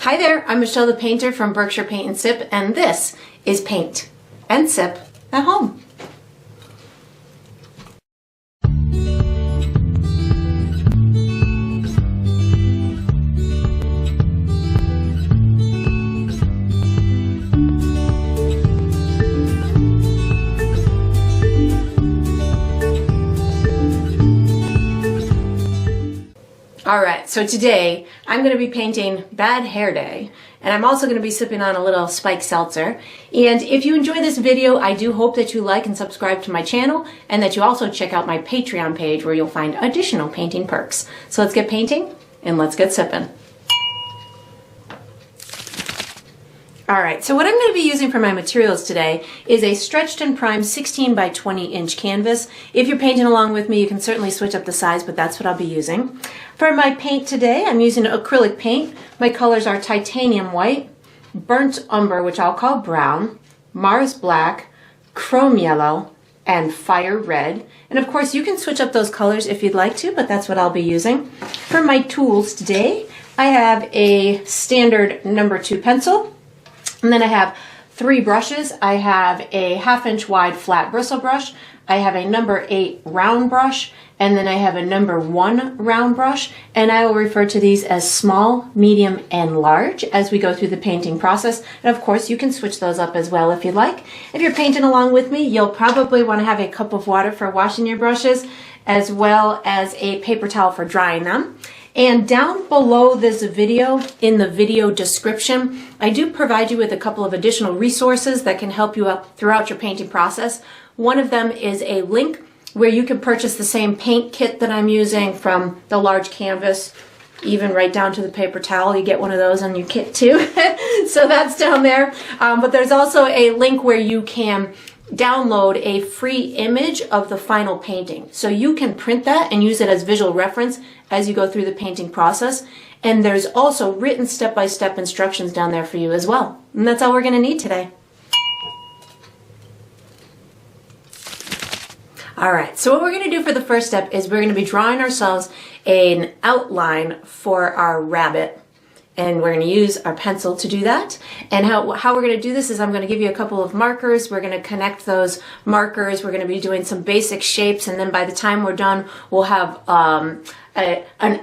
Hi there, I'm Michelle the Painter from Berkshire Paint and Sip, and this is Paint and Sip at Home. Alright, so today I'm going to be painting Bad Hair Day, and I'm also going to be sipping on a little spiked seltzer. And if you enjoy this video, I do hope that you like and subscribe to my channel, and that you also check out my Patreon page where you'll find additional painting perks. So let's get painting and let's get sipping. Alright, so what I'm going to be using for my materials today is a stretched and primed 16 by 20 inch canvas. If you're painting along with me, you can certainly switch up the size, but that's what I'll be using. For my paint today, I'm using acrylic paint. My colors are titanium white, burnt umber, which I'll call brown, Mars black, chrome yellow, and fire red. And of course, you can switch up those colors if you'd like to, but that's what I'll be using. For my tools today, I have a standard number 2 pencil. And then I have 3 brushes. I have a 1/2 inch wide flat bristle brush. I have a number 8 round brush. And then I have a number 1 round brush. And I will refer to these as small, medium, and large as we go through the painting process. And of course, you can switch those up as well if you'd like. If you're painting along with me, you'll probably want to have a cup of water for washing your brushes, as well as a paper towel for drying them. And down below this video, in the video description, I do provide you with a couple of additional resources that can help you out throughout your painting process. One of them is a link where you can purchase the same paint kit that I'm using, from the large canvas, even right down to the paper towel. You get one of those on your kit too. So that's down there. But there's also a link where you can download a free image of the final painting. So you can print that and use it as visual reference as you go through the painting process. And there's also written step-by-step instructions down there for you as well. And that's all we're going to need today. Alright, so what we're going to do for the first step is we're going to be drawing ourselves an outline for our rabbit. And we're going to use our pencil to do that. And how we're going to do this is I'm going to give you a couple of markers. We're going to connect those markers. We're going to be doing some basic shapes. And then by the time we're done, we'll have an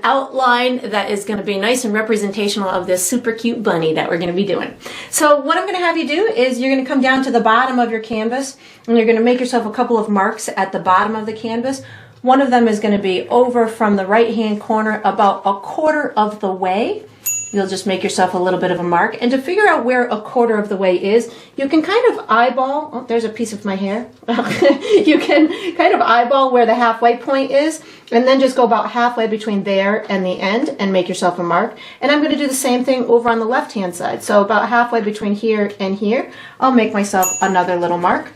outline that is going to be nice and representational of this super cute bunny that we're going to be doing. So what I'm going to have you do is you're going to come down to the bottom of your canvas, and you're going to make yourself a couple of marks at the bottom of the canvas. One of them is going to be over from the right-hand corner about 1/4 of the way. You'll just make yourself a little bit of a mark. And to figure out where 1/4 of the way is, you can kind of eyeball, oh, there's a piece of my hair. You can kind of eyeball where the halfway point is, and then just go about halfway between there and the end and make yourself a mark. And I'm going to do the same thing over on the left-hand side. So about halfway between here and here, I'll make myself another little mark.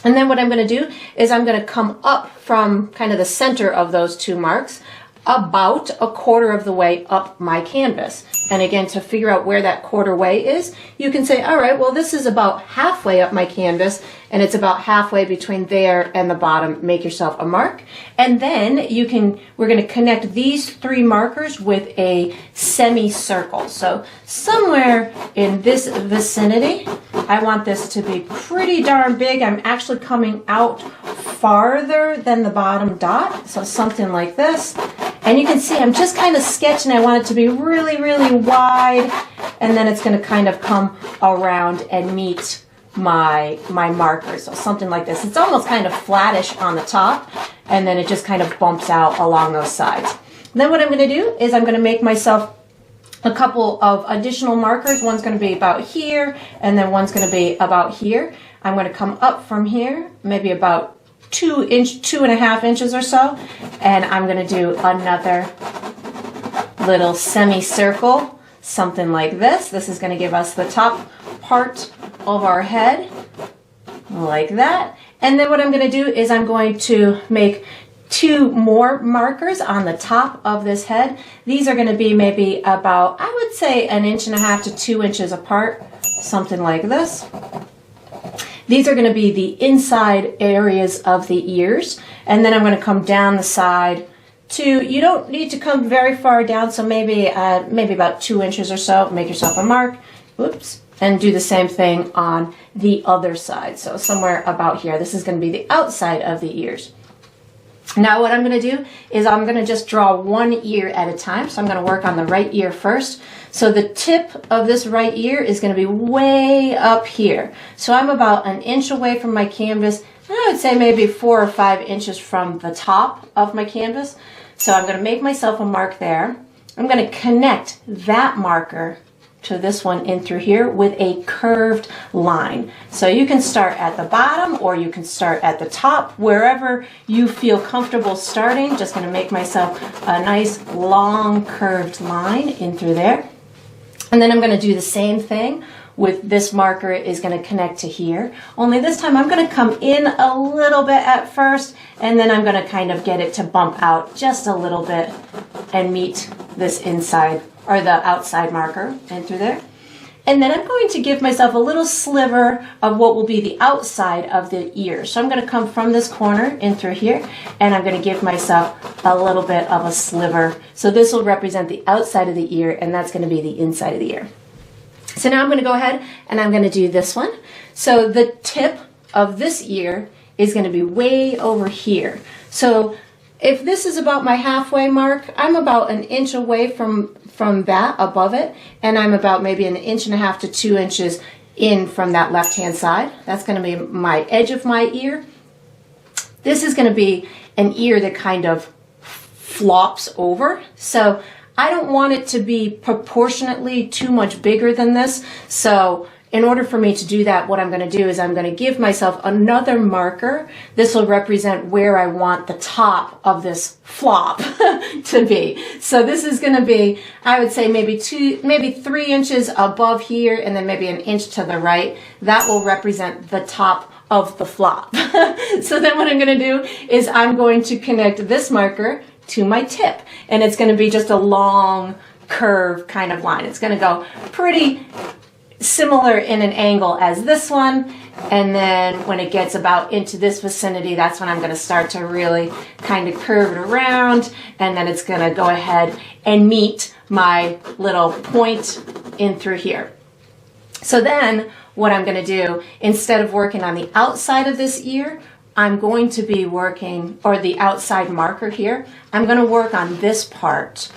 And then what I'm going to do is I'm going to come up from kind of the center of those 2 marks, about 1/4 of the way up my canvas. And again, to figure out where that 1/4 way is, you can say, all right, well, this is about halfway up my canvas, and it's about halfway between there and the bottom. Make yourself a mark. And then we're going to connect these 3 markers with a semicircle. So somewhere in this vicinity, I want this to be pretty darn big. I'm actually coming out farther than the bottom dot, so something like this. And you can see I'm just kind of sketching. I want it to be really, really wide, and then it's going to kind of come around and meet my markers. So something like this. It's almost kind of flattish on the top, and then it just kind of bumps out along those sides. And then what I'm going to do is I'm going to make myself a couple of additional markers. One's going to be about here, and then one's going to be about here. I'm going to come up from here, maybe about 2.5 inches or so, and I'm going to do another little semicircle, something like this. This is going to give us the top part of our head, like that. And then what I'm going to do is I'm going to make 2 more markers on the top of this head. These are going to be maybe about, I would say, 1.5 to 2 inches apart, something like this. These are going to be the inside areas of the ears, and then I'm going to come down the side you don't need to come very far down, so maybe about 2 inches or so. Make yourself a mark. Oops. And do the same thing on the other side. So somewhere about here. This is going to be the outside of the ears. Now what I'm going to do is I'm going to just draw one ear at a time. So I'm going to work on the right ear first. So the tip of this right ear is going to be way up here. So I'm about 1 inch away from my canvas. I would say maybe 4 or 5 inches from the top of my canvas. So I'm going to make myself a mark there. I'm going to connect that marker to this one in through here with a curved line. So you can start at the bottom or you can start at the top, wherever you feel comfortable starting. Just going to make myself a nice long curved line in through there. And then I'm going to do the same thing with this marker. Is going to connect to here. Only this time I'm going to come in a little bit at first, and then I'm going to kind of get it to bump out just a little bit and meet this inside or the outside marker in through there. And then I'm going to give myself a little sliver of what will be the outside of the ear. So I'm going to come from this corner in through here, and I'm going to give myself a little bit of a sliver. So this will represent the outside of the ear, and that's going to be the inside of the ear. So now I'm going to go ahead and I'm going to do this one. So the tip of this ear is going to be way over here. So if this is about my halfway mark, I'm about 1 inch away from that above it, and I'm about maybe 1.5 inches to 2 inches in from that left hand side. That's going to be my edge of my ear. This is going to be an ear that kind of flops over. So I don't want it to be proportionately too much bigger than this. So in order for me to do that, what I'm going to do is I'm going to give myself another marker. This will represent where I want the top of this flop to be. So this is going to be, I would say maybe 3 inches above here, and then maybe 1 inch to the right. That will represent the top of the flop. So then what I'm going to do is I'm going to connect this marker to my tip, and it's going to be just a long curve kind of line. It's going to go pretty similar in an angle as this one, and then when it gets about into this vicinity, that's when I'm going to start to really kind of curve it around, and then it's going to go ahead and meet my little point in through here. So then what I'm going to do, instead of working on the outside of this ear, I'm going to be working, or the outside marker here, I'm going to work on this part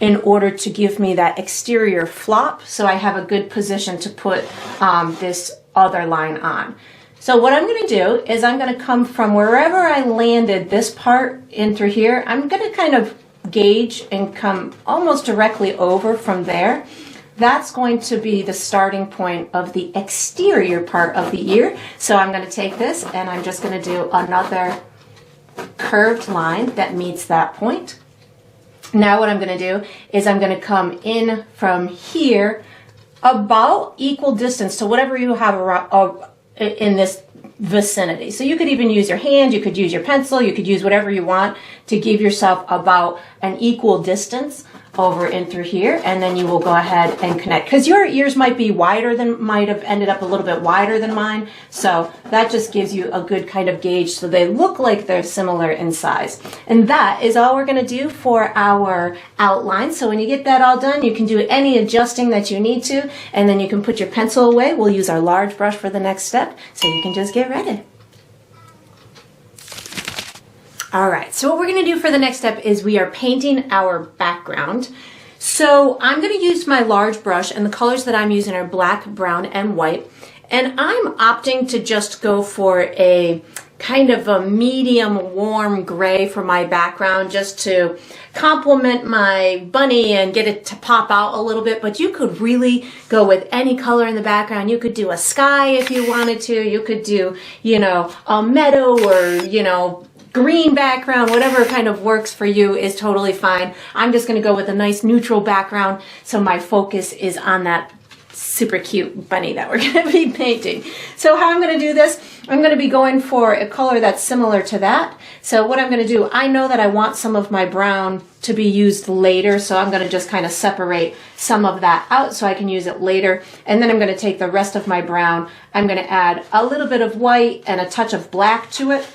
in order to give me that exterior flop, so I have a good position to put this other line on. So what I'm going to do is I'm going to come from wherever I landed this part in through here. I'm going to kind of gauge and come almost directly over from there. That's going to be the starting point of the exterior part of the ear. So I'm going to take this and I'm just going to do another curved line that meets that point. Now what I'm going to do is I'm going to come in from here about equal distance to whatever you have in this vicinity. So you could even use your hand, you could use your pencil, you could use whatever you want to give yourself about an equal distance over in through here, and then you will go ahead and connect, because your ears might be wider than, might have ended up a little bit wider than mine, so that just gives you a good kind of gauge so they look like they're similar in size. And that is all we're going to do for our outline. So when you get that all done, you can do any adjusting that you need to, and then you can put your pencil away. We'll use our large brush for the next step, so you can just get ready. All right, so what we're going to do for the next step is we are painting our background. So I'm going to use my large brush, and the colors that I'm using are black, brown, and white. And I'm opting to just go for a kind of a medium warm gray for my background, just to complement my bunny and get it to pop out a little bit. But you could really go with any color in the background. You could do a sky if you wanted to. You could do, you know, a meadow, or, you know, green background. Whatever kind of works for you is totally fine. I'm just going to go with a nice neutral background, so my focus is on that super cute bunny that we're going to be painting. So how I'm going to do this, I'm going to be going for a color that's similar to that. So what I'm going to do, I know that I want some of my brown to be used later, so I'm going to just kind of separate some of that out so I can use it later. And then I'm going to take the rest of my brown, I'm going to add a little bit of white and a touch of black to it.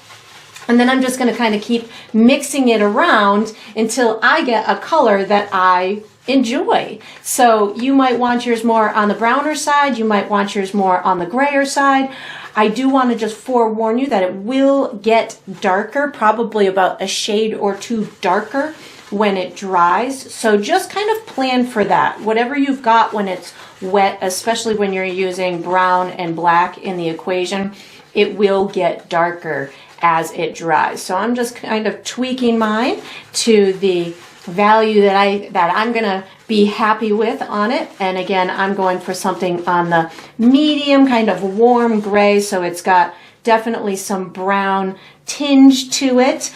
And then I'm just going to kind of keep mixing it around until I get a color that I enjoy. So you might want yours more on the browner side. You might want yours more on the grayer side. I do want to just forewarn you that it will get darker, probably about a shade or two darker when it dries. So just kind of plan for that. Whatever you've got when it's wet, especially when you're using brown and black in the equation, it will get darker as it dries. So I'm just kind of tweaking mine to the value that I'm gonna be happy with on it. And again, I'm going for something on the medium, kind of warm gray, so it's got definitely some brown tint to it,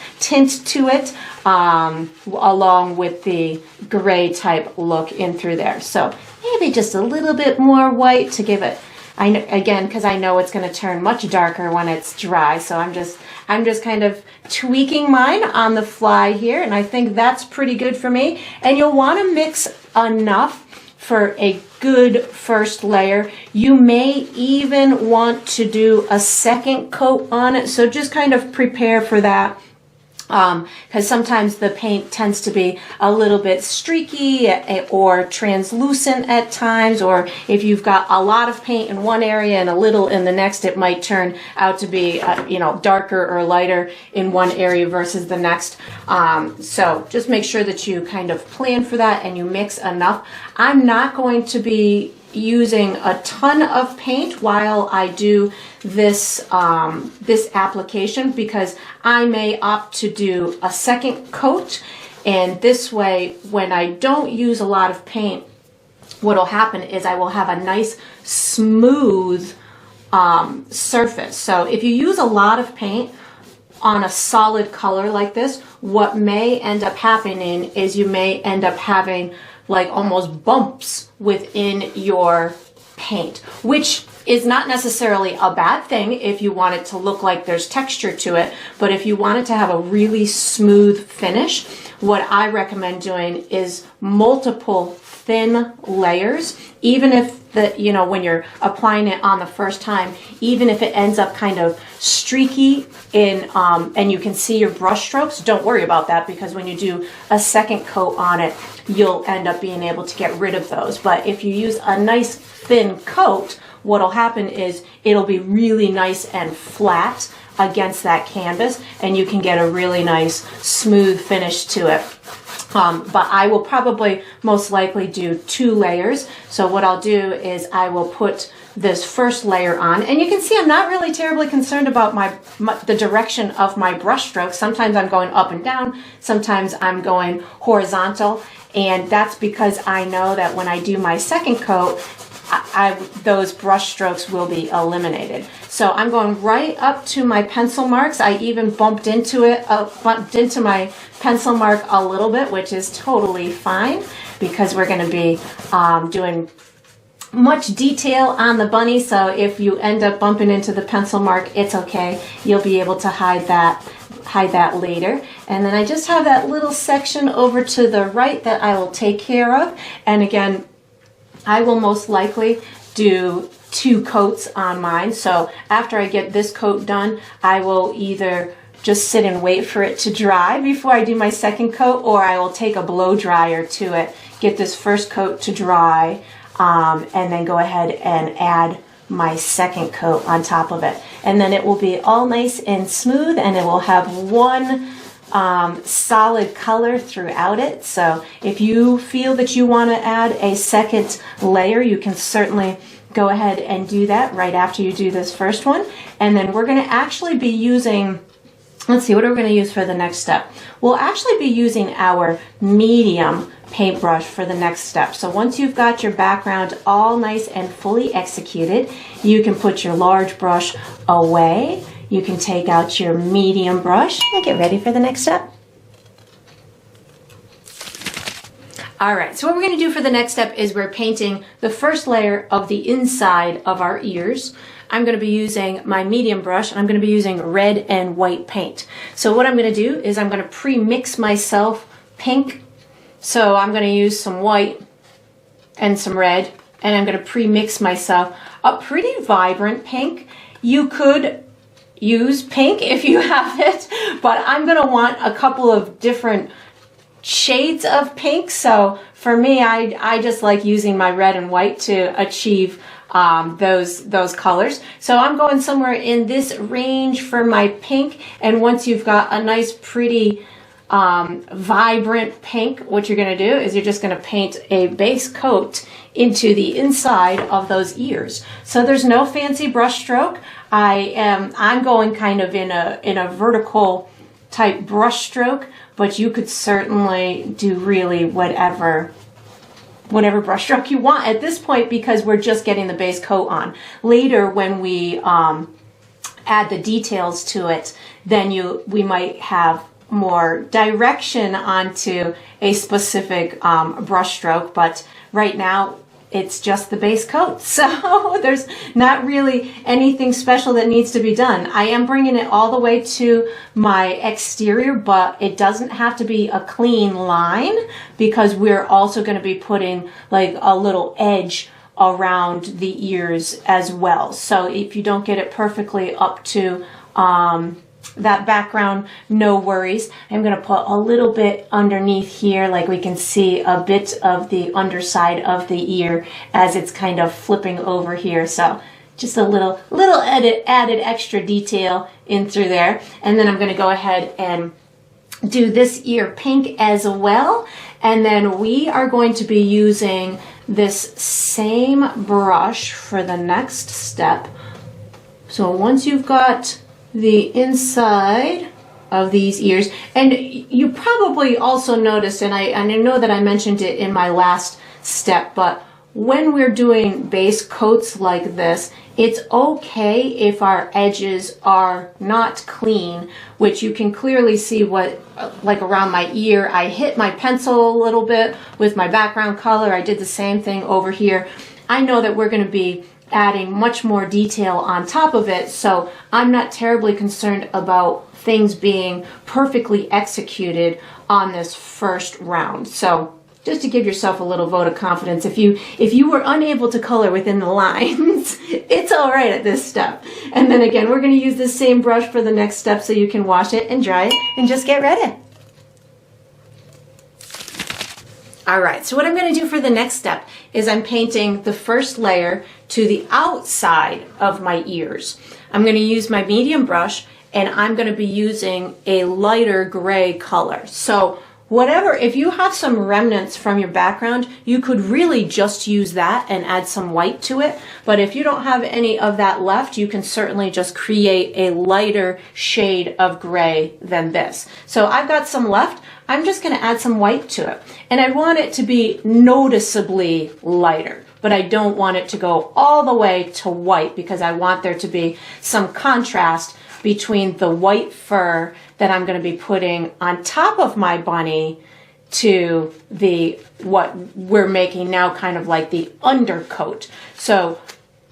along with the gray type look in through there. So maybe just a little bit more white to give it, again, because I know it's going to turn much darker when it's dry. So I'm just kind of tweaking mine on the fly here, and I think that's pretty good for me. And you'll want to mix enough for a good first layer. You may even want to do a second coat on it, so just kind of prepare for that. Because sometimes the paint tends to be a little bit streaky or translucent at times, or if you've got a lot of paint in one area and a little in the next, it might turn out to be darker or lighter in one area versus the next. So just make sure that you kind of plan for that and you mix enough. I'm not going to be using a ton of paint while I do this this application, because I may opt to do a second coat, and this way when I don't use a lot of paint, what will happen is I will have a nice smooth surface. So if you use a lot of paint on a solid color like this, what may end up happening is you may end up having like almost bumps within your paint, which is not necessarily a bad thing if you want it to look like there's texture to it. But if you want it to have a really smooth finish, what I recommend doing is multiple thin layers. Even if when you're applying it on the first time, even if it ends up kind of streaky and you can see your brush strokes, don't worry about that, because when you do a second coat on it, you'll end up being able to get rid of those. But if you use a nice thin coat, what'll happen is it'll be really nice and flat against that canvas, and you can get a really nice smooth finish to it. But I will probably most likely do 2 layers. So what I'll do is I will put this first layer on, and you can see I'm not really terribly concerned about the direction of my brush strokes. Sometimes I'm going up and down, sometimes I'm going horizontal, and that's because I know that when I do my second coat, those brush strokes will be eliminated. So I'm going right up to my pencil marks. I even bumped into my pencil mark a little bit, which is totally fine, because we're going to be doing much detail on the bunny. So if you end up bumping into the pencil mark, it's okay. You'll be able to hide that later. And then I just have that little section over to the right that I will take care of. And again, I will most likely do 2 coats on mine. So after I get this coat done, I will either just sit and wait for it to dry before I do my second coat, or I will take a blow dryer to it, get this first coat to dry, and then go ahead and add my second coat on top of it. And then it will be all nice and smooth, and it will have one solid color throughout it. So if you feel that you want to add a second layer, you can certainly go ahead and do that right after you do this first one. And then we're going to actually be using, let's see, what are we going to use for the next step? We'll actually be using our medium paintbrush for the next step. So once you've got your background all nice and fully executed, you can put your large brush away. You can take out your medium brush and get ready for the next step. All right, so what we're going to do for the next step is we're painting the first layer of the inside of our ears. I'm going to be using my medium brush, and I'm going to be using red and white paint. So what I'm going to do is I'm going to pre-mix myself pink. So I'm going to use some white and some red, and I'm going to pre-mix myself a pretty vibrant pink. You could use pink if you have it, but I'm gonna want a couple of different shades of pink. So for me, I just like using my red and white to achieve those colors. So I'm going somewhere in this range for my pink. And once you've got a nice pretty vibrant pink, what you're going to do is you're just going to paint a base coat into the inside of those ears. So there's no fancy brush stroke. I'm going kind of in a vertical type brush stroke, but you could certainly do really whatever brush stroke you want at this point, because we're just getting the base coat on. Later, when we add the details to it, then we might have more direction onto a specific brush stroke, but right now it's just the base coat, so there's not really anything special that needs to be done. I am bringing it all the way to my exterior, but it doesn't have to be a clean line, because we're also going to be putting like a little edge around the ears as well. So if you don't get it perfectly up to that background, no worries. I'm going to put a little bit underneath here, like we can see a bit of the underside of the ear as it's kind of flipping over here. So just a little added extra detail in through there. And then I'm going to go ahead and do this ear pink as well. And then we are going to be using this same brush for the next step. So once you've got the inside of these ears, and you probably also noticed, and I know that I mentioned it in my last step, but when we're doing base coats like this, it's okay if our edges are not clean, which you can clearly see what, like around my ear, I hit my pencil a little bit with my background color. I did the same thing over here. I know that we're going to be adding much more detail on top of it, so I'm not terribly concerned about things being perfectly executed on this first round. So just to give yourself a little vote of confidence, if you were unable to color within the lines, it's all right at this step. And then again, we're going to use the same brush for the next step, so you can wash it and dry it and just get ready. All right, so what I'm going to do for the next step is I'm painting the first layer to the outside of my ears. I'm going to use my medium brush, and I'm going to be using a lighter gray color. So whatever, if you have some remnants from your background, you could really just use that and add some white to it. But if you don't have any of that left, you can certainly just create a lighter shade of gray than this. So I've got some left. I'm just going to add some white to it. And I want it to be noticeably lighter, but I don't want it to go all the way to white, because I want there to be some contrast between the white fur that I'm going to be putting on top of my bunny to what we're making now, kind of like the undercoat. So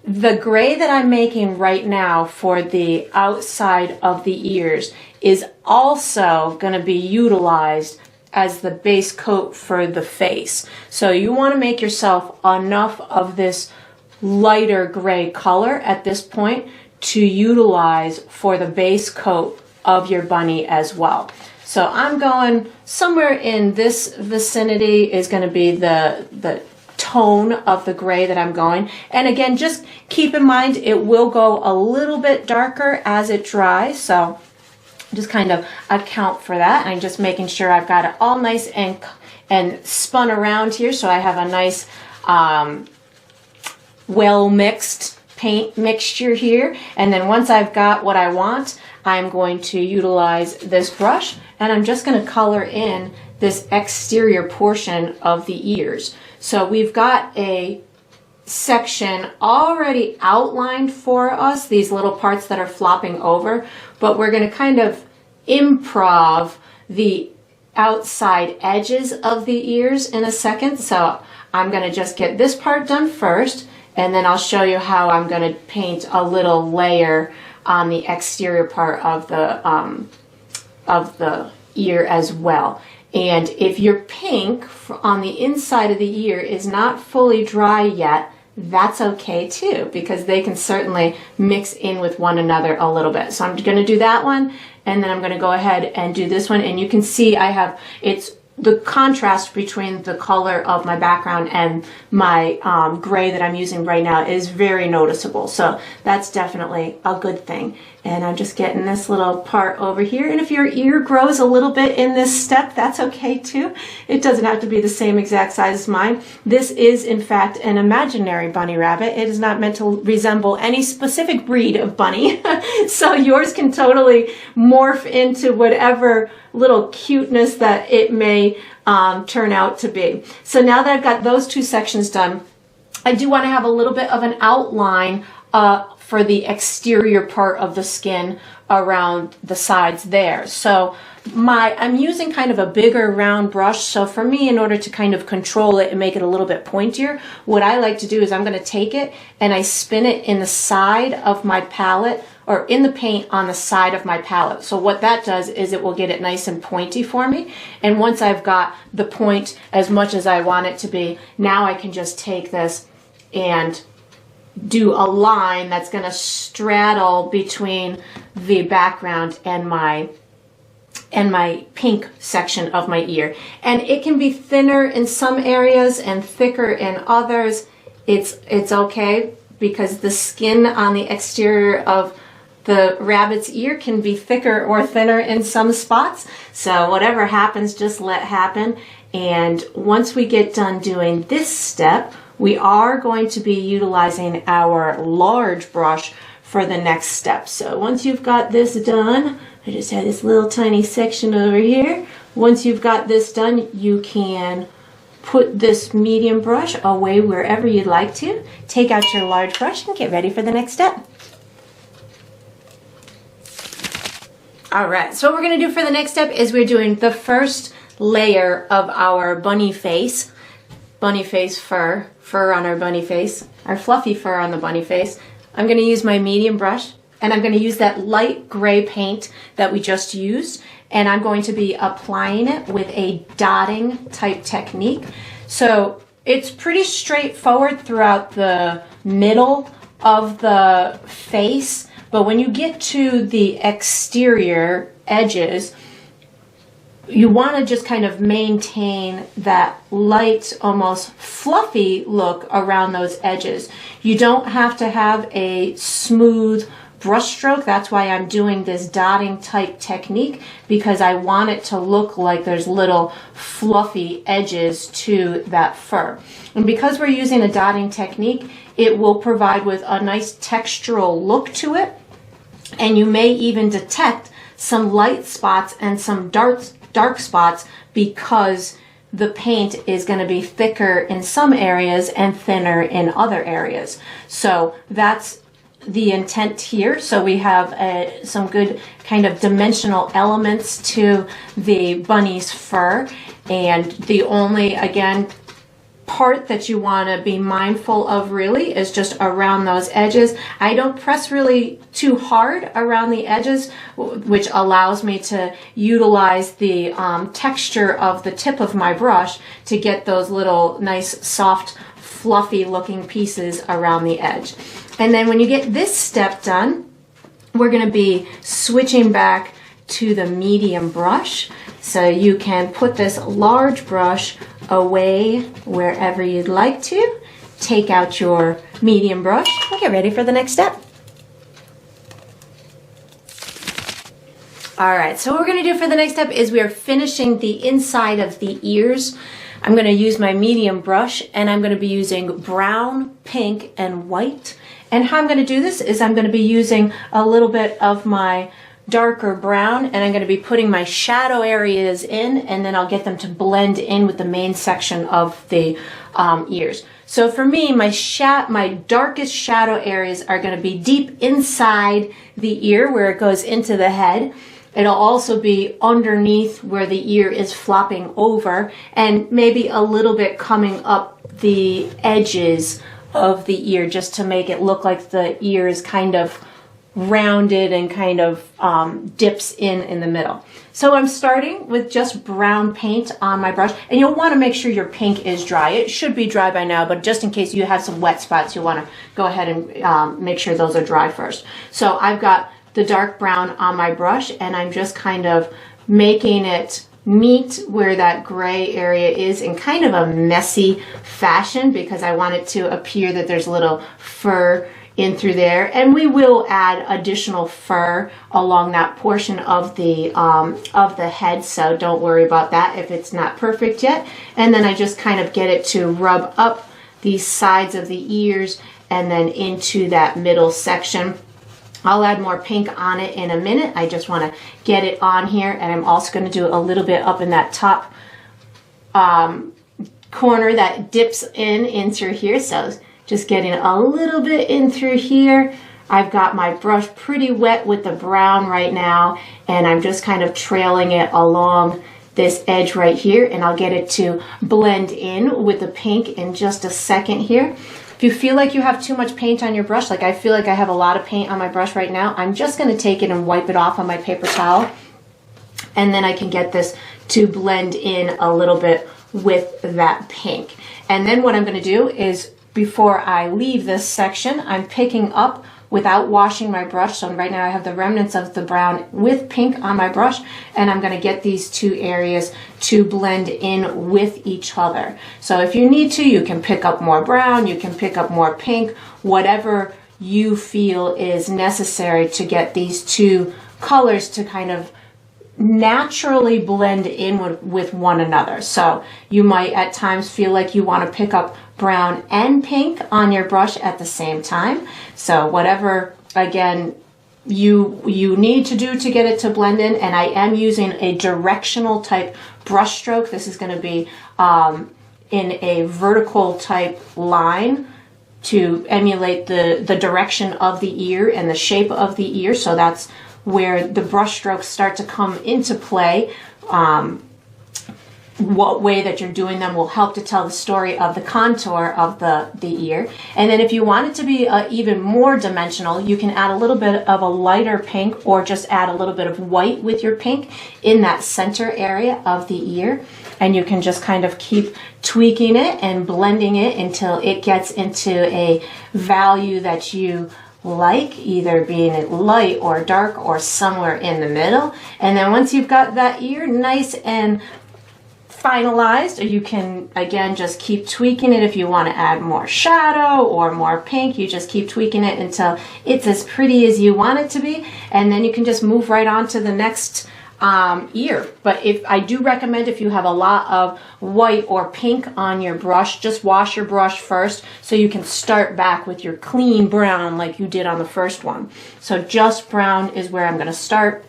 the gray that I'm making right now for the outside of the ears is also going to be utilized as the base coat for the face. So you want to make yourself enough of this lighter gray color at this point to utilize for the base coat of your bunny as well. So I'm going somewhere in this vicinity is going to be the tone of the gray that I'm going. And again, just keep in mind it will go a little bit darker as it dries, so just kind of account for that. I'm just making sure I've got it all nice and spun around here, so I have a nice well mixed paint mixture here. And then once I've got what I want, I'm going to utilize this brush, and I'm just going to color in this exterior portion of the ears. So we've got a section already outlined for us, these little parts that are flopping over, but we're going to kind of improv the outside edges of the ears in a second. So I'm going to just get this part done first, and then I'll show you how I'm going to paint a little layer on the exterior part of the ear as well. And if your pink on the inside of the ear is not fully dry yet, that's okay too, because they can certainly mix in with one another a little bit. So I'm going to do that one, and then I'm going to go ahead and do this one, and you can see I have, it's the contrast between the color of my background and my gray that I'm using right now is very noticeable. So that's definitely a good thing. And I'm just getting this little part over here. And if your ear grows a little bit in this step, that's okay too. It doesn't have to be the same exact size as mine. This is in fact an imaginary bunny rabbit. It is not meant to resemble any specific breed of bunny. So yours can totally morph into whatever little cuteness that it may turn out to be. So now that I've got those two sections done, I do want to have a little bit of an outline for the exterior part of the skin around the sides there. So I'm using kind of a bigger round brush. So for me, in order to kind of control it and make it a little bit pointier, what I like to do is I'm going to take it and I spin it in the side of my palette, or in the paint on the side of my palette. So what that does is it will get it nice and pointy for me. And once I've got the point as much as I want it to be, now I can just take this and do a line that's going to straddle between the background and my pink section of my ear. And it can be thinner in some areas and thicker in others. It's okay, because the skin on the exterior of the rabbit's ear can be thicker or thinner in some spots. So whatever happens, just let happen. And once we get done doing this step, we are going to be utilizing our large brush for the next step. So once you've got this done, I just had this little tiny section over here. Once you've got this done, you can put this medium brush away wherever you'd like to. Take out your large brush and get ready for the next step. All right, so what we're going to do for the next step is we're doing the first layer of our bunny face fur on our bunny face, our fluffy fur on the bunny face. I'm going to use my medium brush, and I'm going to use that light gray paint that we just used, and I'm going to be applying it with a dotting type technique. So it's pretty straightforward throughout the middle of the face, but when you get to the exterior edges, you want to just kind of maintain that light, almost fluffy look around those edges. You don't have to have a smooth brush stroke. That's why I'm doing this dotting type technique, because I want it to look like there's little fluffy edges to that fur. And because we're using a dotting technique, it will provide with a nice textural look to it. And you may even detect some light spots and some dark spots, because the paint is going to be thicker in some areas and thinner in other areas. So that's the intent here. So we have some good kind of dimensional elements to the bunny's fur. And the only, again, part that you want to be mindful of really is just around those edges. I don't press really too hard around the edges, which allows me to utilize the texture of the tip of my brush to get those little nice soft fluffy looking pieces around the edge. And then when you get this step done, we're going to be switching back to the medium brush. So you can put this large brush away wherever you'd like to. Take out your medium brush and get ready for the next step. All right, so what we're going to do for the next step is we are finishing the inside of the ears. I'm going to use my medium brush, and I'm going to be using brown, pink, and white. And how I'm going to do this is I'm going to be using a little bit of my darker brown, and I'm going to be putting my shadow areas in, and then I'll get them to blend in with the main section of the ears. So for me, my darkest shadow areas are going to be deep inside the ear where it goes into the head. It'll also be underneath where the ear is flopping over, and maybe a little bit coming up the edges of the ear, just to make it look like the ear is kind of rounded and kind of dips in the middle. So I'm starting with just brown paint on my brush, and you'll want to make sure your pink is dry. It should be dry by now, but just in case you have some wet spots, you'll want to go ahead and make sure those are dry first. So I've got the dark brown on my brush, and I'm just kind of making it meet where that gray area is in kind of a messy fashion, because I want it to appear that there's a little fur in through there, and we will add additional fur along that portion of the head, so don't worry about that if it's not perfect yet. And then I just kind of get it to rub up these sides of the ears and then into that middle section. I'll add more pink on it in a minute. I just want to get it on here, and I'm also going to do a little bit up in that top corner that dips in through here. So just getting a little bit in through here. I've got my brush pretty wet with the brown right now, and I'm just kind of trailing it along this edge right here, and I'll get it to blend in with the pink in just a second here. If you feel like you have too much paint on your brush, like I feel like I have a lot of paint on my brush right now, I'm just going to take it and wipe it off on my paper towel, and then I can get this to blend in a little bit with that pink. And then what I'm going to do is, before I leave this section, I'm picking up without washing my brush. So right now I have the remnants of the brown with pink on my brush, and I'm going to get these two areas to blend in with each other. So if you need to, you can pick up more brown, you can pick up more pink, whatever you feel is necessary to get these two colors to kind of naturally blend in with one another. So you might at times feel like you want to pick up brown and pink on your brush at the same time. So whatever, again, you need to do to get it to blend in. And I am using a directional type brush stroke. This is going to be in a vertical type line to emulate the direction of the ear and the shape of the ear. So that's where the brush strokes start to come into play. What way that you're doing them will help to tell the story of the contour of the ear. And then if you want it to be even more dimensional, you can add a little bit of a lighter pink, or just add a little bit of white with your pink in that center area of the ear. And you can just kind of keep tweaking it and blending it until it gets into a value that you like, either being light or dark or somewhere in the middle. And then once you've got that ear nice and finalized, you can again just keep tweaking it. If you want to add more shadow or more pink, you just keep tweaking it until it's as pretty as you want it to be, and then you can just move right on to the next ear. But if I do recommend, if you have a lot of white or pink on your brush, just wash your brush first so you can start back with your clean brown like you did on the first one. So just brown is where I'm going to start.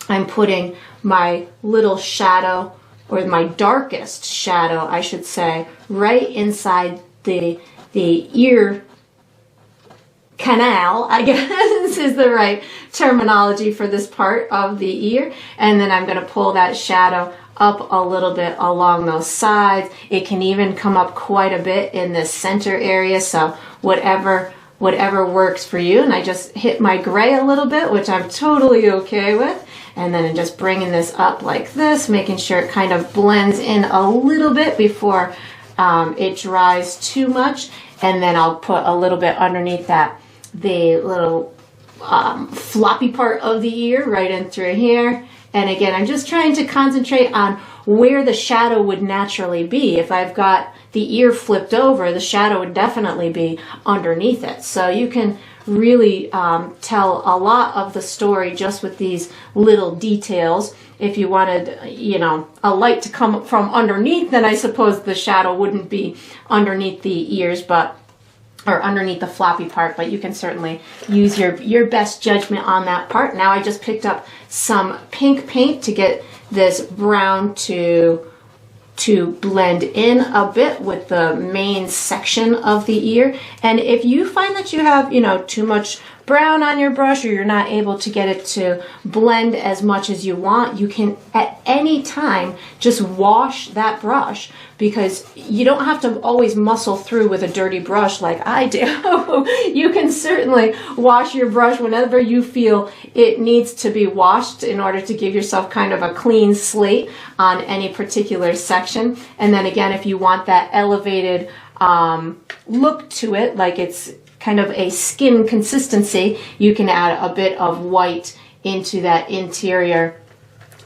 I'm putting my little shadow, or my darkest shadow, I should say, right inside the ear canal, I guess is the right terminology for this part of the ear. And then I'm going to pull that shadow up a little bit along those sides. It can even come up quite a bit in the center area, so whatever works for you. And I just hit my gray a little bit, which I'm totally okay with. And then I'm just bringing this up like this, making sure it kind of blends in a little bit before it dries too much. And then I'll put a little bit underneath that, the little floppy part of the ear right in through here. And again, I'm just trying to concentrate on where the shadow would naturally be. If I've got the ear flipped over, the shadow would definitely be underneath it. So you can really tell a lot of the story just with these little details. If you wanted, a light to come from underneath, then I suppose the shadow wouldn't be underneath the ears, or underneath the floppy part, but you can certainly use your best judgment on that part. Now I just picked up some pink paint to get this brown to blend in a bit with the main section of the ear. And if you find that you have, too much brown on your brush or you're not able to get it to blend as much as you want, you can at any time just wash that brush, because you don't have to always muscle through with a dirty brush like I do. You can certainly wash your brush whenever you feel it needs to be washed in order to give yourself kind of a clean slate on any particular section. And then again, if you want that elevated look to it, like it's kind of a skin consistency, you can add a bit of white into that interior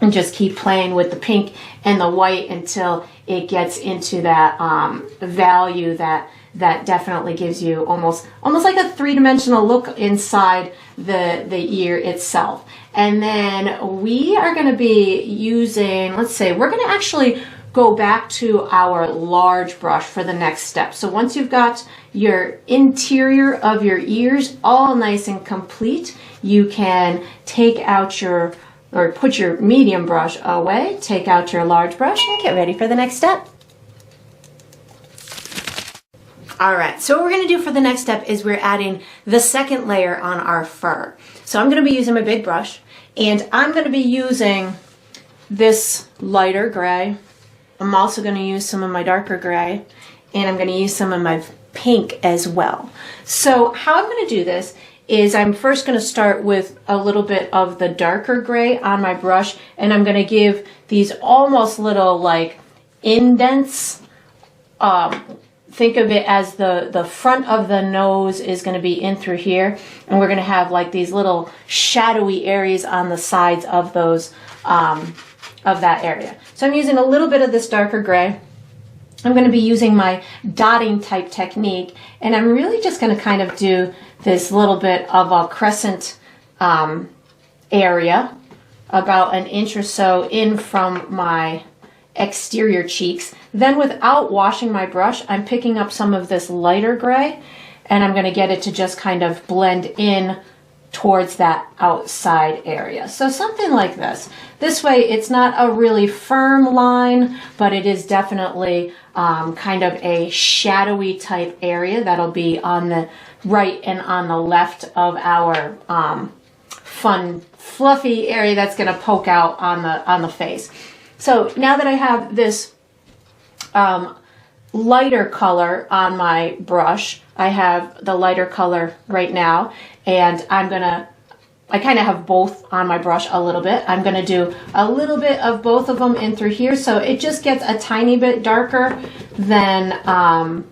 and just keep playing with the pink and the white until it gets into that value that definitely gives you almost like a three-dimensional look inside the ear itself. And then we are going to be using, let's say, we're going to actually go back to our large brush for the next step. So once you've got your interior of your ears all nice and complete, you can take out your, or put your medium brush away, take out your large brush, and get ready for the next step. All right, so what we're gonna do for the next step is we're adding the second layer on our fur. So I'm gonna be using my big brush, and I'm gonna be using this lighter gray. I'm also gonna use some of my darker gray, and I'm gonna use some of my pink as well. So how I'm gonna do this is I'm first going to start with a little bit of the darker gray on my brush, and I'm going to give these almost little like indents. Think of it as the front of the nose is going to be in through here, and we're going to have like these little shadowy areas on the sides of those of that area. So I'm using a little bit of this darker gray. I'm going to be using my dotting type technique, and I'm really just going to kind of do this little bit of a crescent area, about an inch or so in from my exterior cheeks. Then without washing my brush, I'm picking up some of this lighter gray, and I'm going to get it to just kind of blend in towards that outside area. So something like this. This way it's not a really firm line, but it is definitely kind of a shadowy type area that'll be on the right and on the left of our fun fluffy area that's going to poke out on the face. So now that I have this lighter color on my brush, I have the lighter color right now, and I kind of have both on my brush a little bit. I'm going to do a little bit of both of them in through here, so it just gets a tiny bit darker than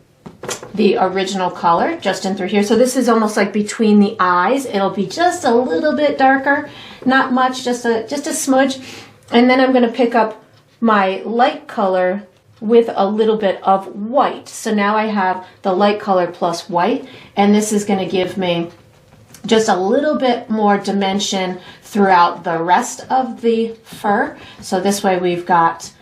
the original color, just in through here. So this is almost like between the eyes. It'll be just a little bit darker, not much, just a smudge. And then I'm going to pick up my light color with a little bit of white. So now I have the light color plus white, and this is going to give me just a little bit more dimension throughout the rest of the fur. So this way we've got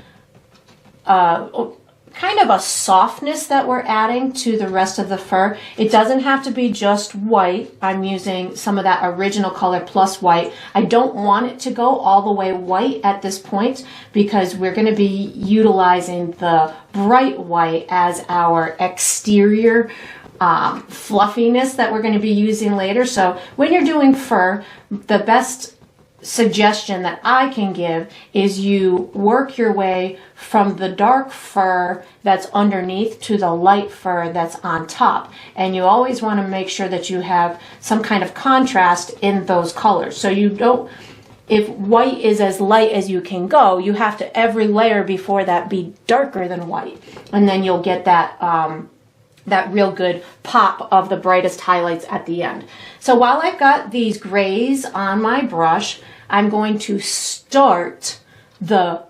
kind of a softness that we're adding to the rest of the fur. It doesn't have to be just white. I'm using some of that original color plus white. I don't want it to go all the way white at this point, because we're going to be utilizing the bright white as our exterior fluffiness that we're going to be using later. So when you're doing fur, the best suggestion that I can give is you work your way from the dark fur that's underneath to the light fur that's on top. And you always want to make sure that you have some kind of contrast in those colors. So you don't, if white is as light as you can go, you have to every layer before that be darker than white. And then you'll get that that real good pop of the brightest highlights at the end. So while I've got these grays on my brush, I'm going to start the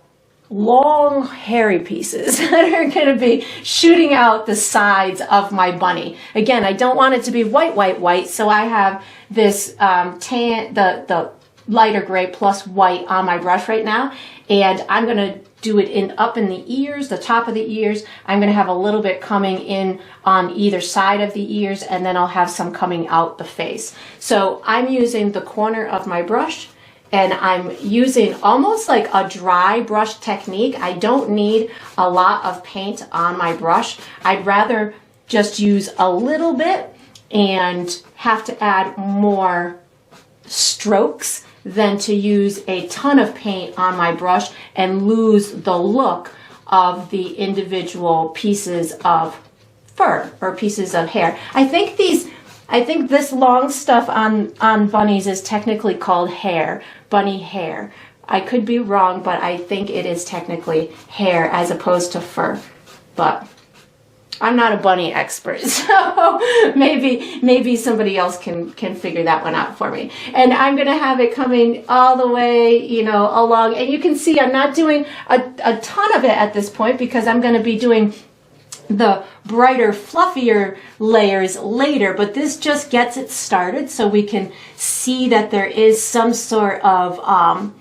long hairy pieces that are going to be shooting out the sides of my bunny. Again, I don't want it to be white, white, white, so I have this the lighter gray plus white on my brush right now, and I'm going to do it up in the ears, the top of the ears. I'm going to have a little bit coming in on either side of the ears, and then I'll have some coming out the face. So I'm using the corner of my brush, and I'm using almost like a dry brush technique. I don't need a lot of paint on my brush. I'd rather just use a little bit and have to add more strokes than to use a ton of paint on my brush and lose the look of the individual pieces of fur or pieces of hair. I think this long stuff on bunnies is technically called hair, bunny hair. I could be wrong, but I think it is technically hair as opposed to fur. But I'm not a bunny expert, so maybe somebody else can figure that one out for me. And I'm gonna have it coming all the way, you know, along. And you can see I'm not doing a ton of it at this point because I'm gonna be doing the brighter, fluffier layers later, but this just gets it started so we can see that there is some sort of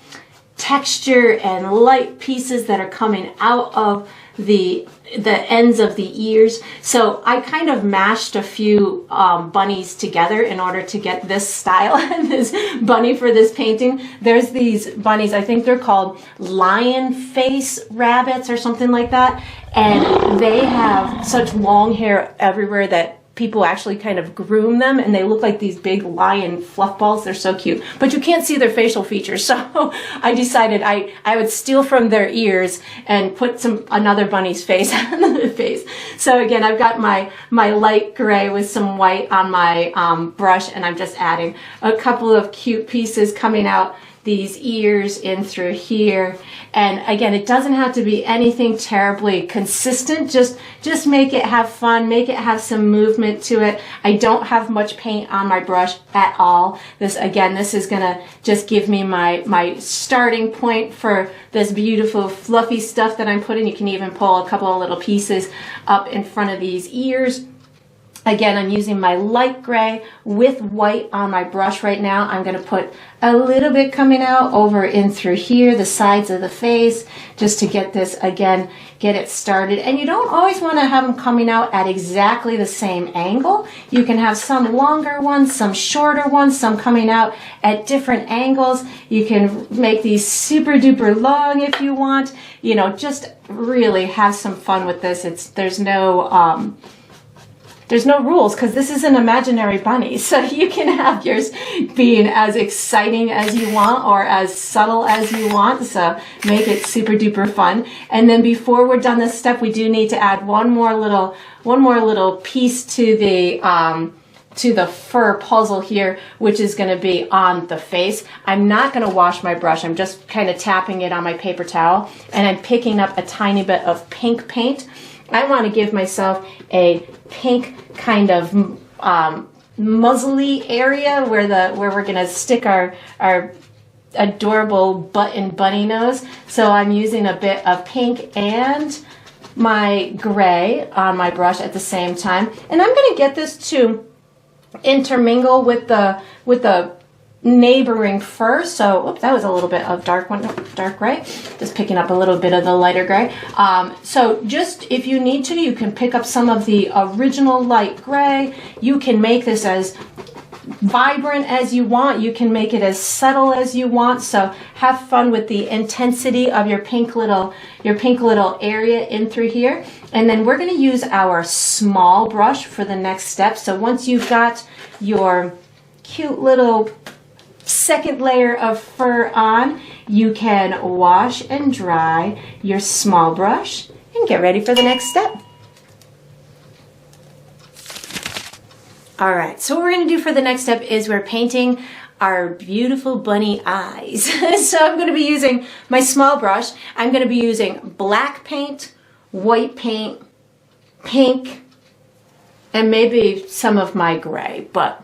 texture and light pieces that are coming out of the ends of the ears. So I kind of mashed a few bunnies together in order to get this style and this bunny for this painting. There's these bunnies, I think they're called lion face rabbits or something like that, and they have such long hair everywhere that people actually kind of groom them, and they look like these big lion fluff balls. They're so cute, but you can't see their facial features. So I decided I would steal from their ears and put another bunny's face on the face. So again, I've got my light gray with some white on my brush, and I'm just adding a couple of cute pieces coming out these ears in through here. And again, it doesn't have to be anything terribly consistent. Just make it have fun, make it have some movement to it. I don't have much paint on my brush at all. This is gonna just give me my starting point for this beautiful fluffy stuff that I'm putting. You can even pull a couple of little pieces up in front of these ears. Again, I'm using my light gray with white on my brush right now. I'm going to put a little bit coming out over in through here, the sides of the face, just to get this, again, get it started. And you don't always want to have them coming out at exactly the same angle. You can have some longer ones, some shorter ones, some coming out at different angles. You can make these super duper long if you want. You know, just really have some fun with this. There's no rules because this is an imaginary bunny, so you can have yours being as exciting as you want or as subtle as you want, so make it super duper fun. And then before we're done this step, we do need to add one more little piece to the fur puzzle here, which is going to be on the face. I'm not going to wash my brush. I'm just kind of tapping it on my paper towel, and I'm picking up a tiny bit of pink paint. I want to give myself a pink kind of muzzly area where we're going to stick our adorable button bunny nose. So I'm using a bit of pink and my gray on my brush at the same time. And I'm going to get this to intermingle with the neighboring fur. So, oops, that was a little bit of dark gray. Just picking up a little bit of the lighter gray. So just if you need to, you can pick up some of the original light gray. You can make this as vibrant as you want. You can make it as subtle as you want. So have fun with the intensity of your pink little area in through here. And then we're going to use our small brush for the next step. So once you've got your cute little second layer of fur on, you can wash and dry your small brush and get ready for the next step. All right, so what we're going to do for the next step is we're painting our beautiful bunny eyes. So I'm going to be using my small brush. I'm going to be using black paint, white paint, pink, and maybe some of my gray, but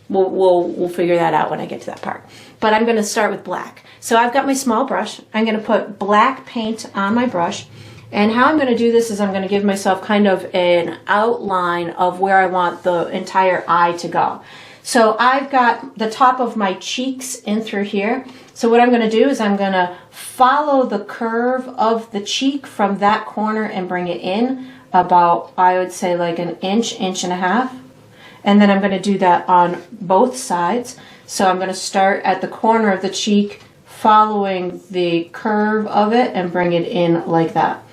we'll figure that out when I get to that part. But I'm going to start with black. So I've got my small brush. I'm going to put black paint on my brush. And how I'm going to do this is I'm going to give myself kind of an outline of where I want the entire eye to go. So I've got the top of my cheeks in through here. So what I'm going to do is I'm going to follow the curve of the cheek from that corner and bring it in about, I would say, like an inch, inch and a half. And then I'm going to do that on both sides. So I'm going to start at the corner of the cheek, following the curve of it and bring it in like that.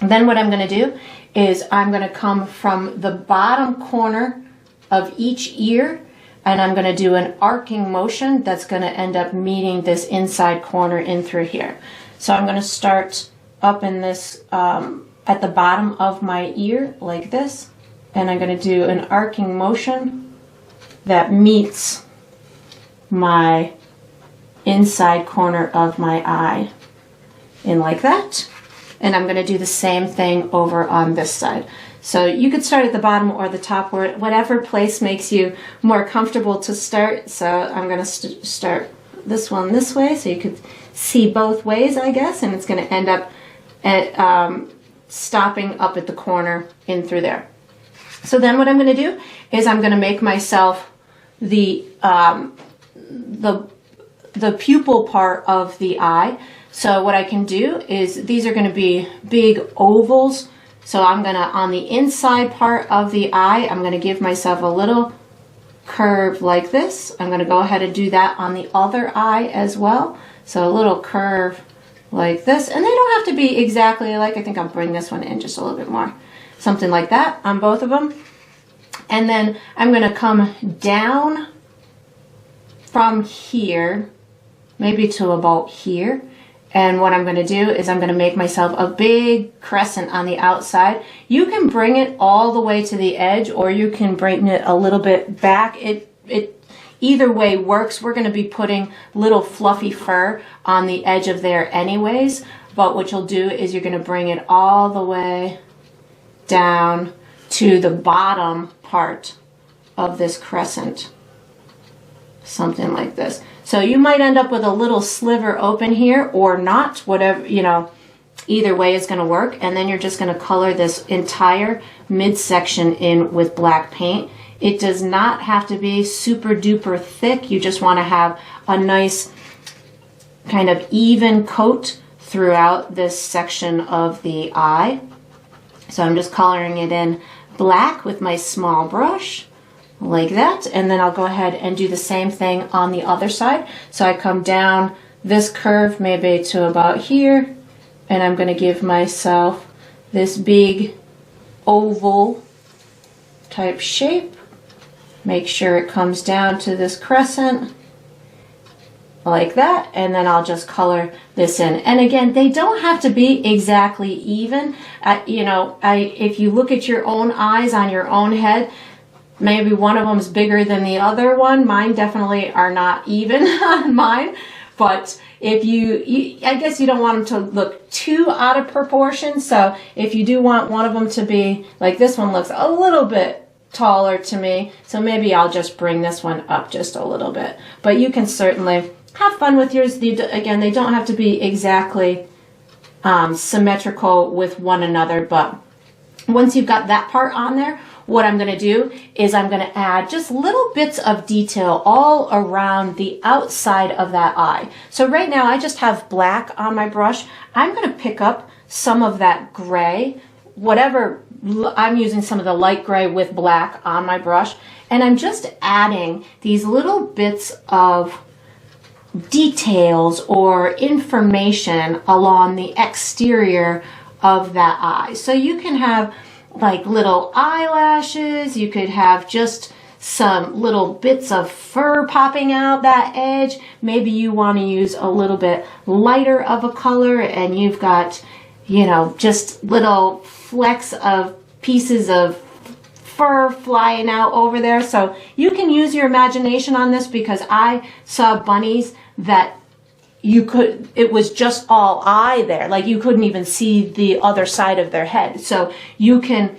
And then what I'm going to do is I'm going to come from the bottom corner of each ear, and I'm going to do an arcing motion that's going to end up meeting this inside corner in through here. So I'm going to start up in this, at the bottom of my ear like this, and I'm going to do an arcing motion that meets my inside corner of my eye in like that. And I'm going to do the same thing over on this side. So you could start at the bottom or the top, whatever place makes you more comfortable to start. So I'm going to start this one this way so you could see both ways, I guess, and it's going to end up at stopping up at the corner in through there. So then what I'm going to do is I'm going to make myself the pupil part of the eye. So what I can do is these are going to be big ovals. So I'm going to, on the inside part of the eye, I'm going to give myself a little curve like this. I'm going to go ahead and do that on the other eye as well. So a little curve like this. And they don't have to be exactly like, I think I'll bring this one in just a little bit more. Something like that on both of them. And then I'm going to come down from here, maybe to about here. And what I'm going to do is I'm going to make myself a big crescent on the outside. You can bring it all the way to the edge, or you can bring it a little bit back. Either way works. We're going to be putting little fluffy fur on the edge of there anyways. But what you'll do is you're going to bring it all the way down to the bottom part of this crescent. Something like this. So you might end up with a little sliver open here or not, whatever, you know, either way is going to work. And then you're just going to color this entire midsection in with black paint. It does not have to be super duper thick. You just want to have a nice kind of even coat throughout this section of the eye. So I'm just coloring it in black with my small brush. Like that, and then I'll go ahead and do the same thing on the other side. So I come down this curve maybe to about here, and I'm going to give myself this big oval type shape. Make sure it comes down to this crescent like that, and then I'll just color this in. And again, they don't have to be exactly even. If you look at your own eyes on your own head, maybe one of them is bigger than the other one. Mine definitely are not even on mine. But if I guess you don't want them to look too out of proportion. So if you do want one of them to be, like this one looks a little bit taller to me. So maybe I'll just bring this one up just a little bit. But you can certainly have fun with yours. Again, they don't have to be exactly symmetrical with one another. But once you've got that part on there, what I'm going to do is I'm going to add just little bits of detail all around the outside of that eye. So right now I just have black on my brush. I'm going to pick up some of that gray, whatever, I'm using some of the light gray with black on my brush, and I'm just adding these little bits of details or information along the exterior of that eye. So you can have like little eyelashes, you could have just some little bits of fur popping out that edge. Maybe you want to use a little bit lighter of a color and you've got, just little flecks of pieces of fur flying out over there. So you can use your imagination on this, because I saw bunnies that it was just all eye there. Like you couldn't even see the other side of their head. So you can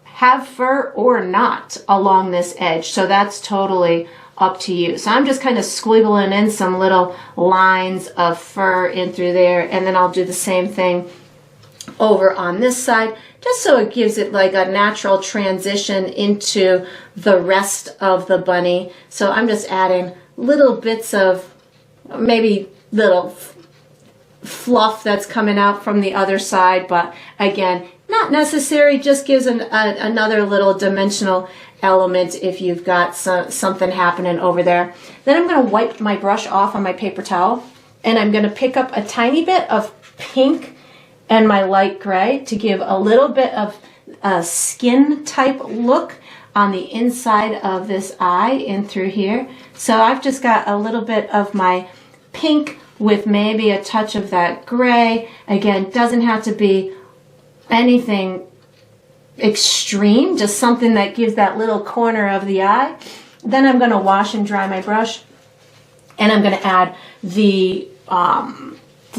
have fur or not along this edge. So that's totally up to you. So I'm just kind of squiggling in some little lines of fur in through there. And then I'll do the same thing over on this side, just so it gives it like a natural transition into the rest of the bunny. So I'm just adding little bits of maybe little fluff that's coming out from the other side, but again, not necessary, just gives another little dimensional element if you've got something happening over there. Then I'm going to wipe my brush off on my paper towel, and I'm going to pick up a tiny bit of pink and my light gray to give a little bit of a skin type look on the inside of this eye in through here. So I've just got a little bit of my pink with maybe a touch of that gray. Again, doesn't have to be anything extreme, just something that gives that little corner of the eye. Then I'm going to wash and dry my brush, and I'm going to add the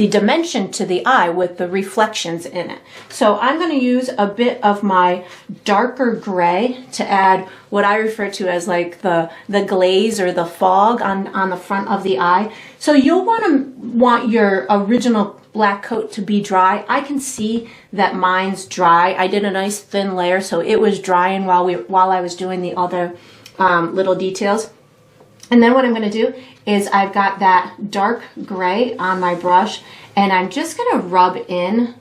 dimension to the eye with the reflections in it. So I'm going to use a bit of my darker gray to add what I refer to as like the glaze or the fog on the front of the eye. So you'll want your original black coat to be dry. I can see that mine's dry. I did a nice thin layer, so it was drying while I was doing the other little details. And then what I'm going to do is I've got that dark gray on my brush, and I'm just going to rub in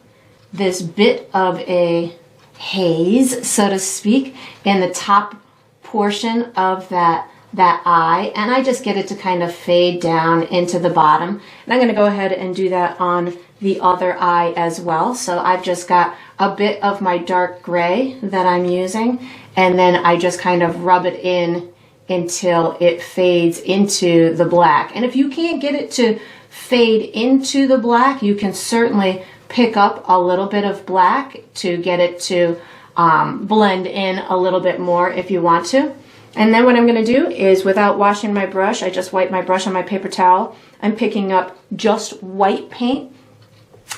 this bit of a haze, so to speak, in the top portion of that eye, and I just get it to kind of fade down into the bottom. And I'm going to go ahead and do that on the other eye as well. So I've just got a bit of my dark gray that I'm using, and then I just kind of rub it in until it fades into the black. And if you can't get it to fade into the black, you can certainly pick up a little bit of black to get it to blend in a little bit more if you want to. And then what I'm going to do is, without washing my brush, I just wipe my brush on my paper towel. I'm picking up just white paint,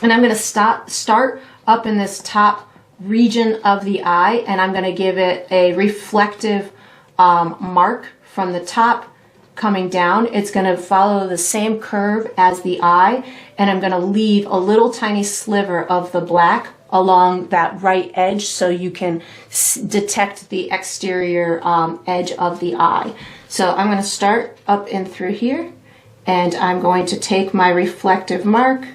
and I'm going to start up in this top region of the eye, and I'm going to give it a reflective mark from the top coming down. It's going to follow the same curve as the eye, and I'm going to leave a little tiny sliver of the black along that right edge so you can detect the exterior edge of the eye. So I'm going to start up in through here, and I'm going to take my reflective mark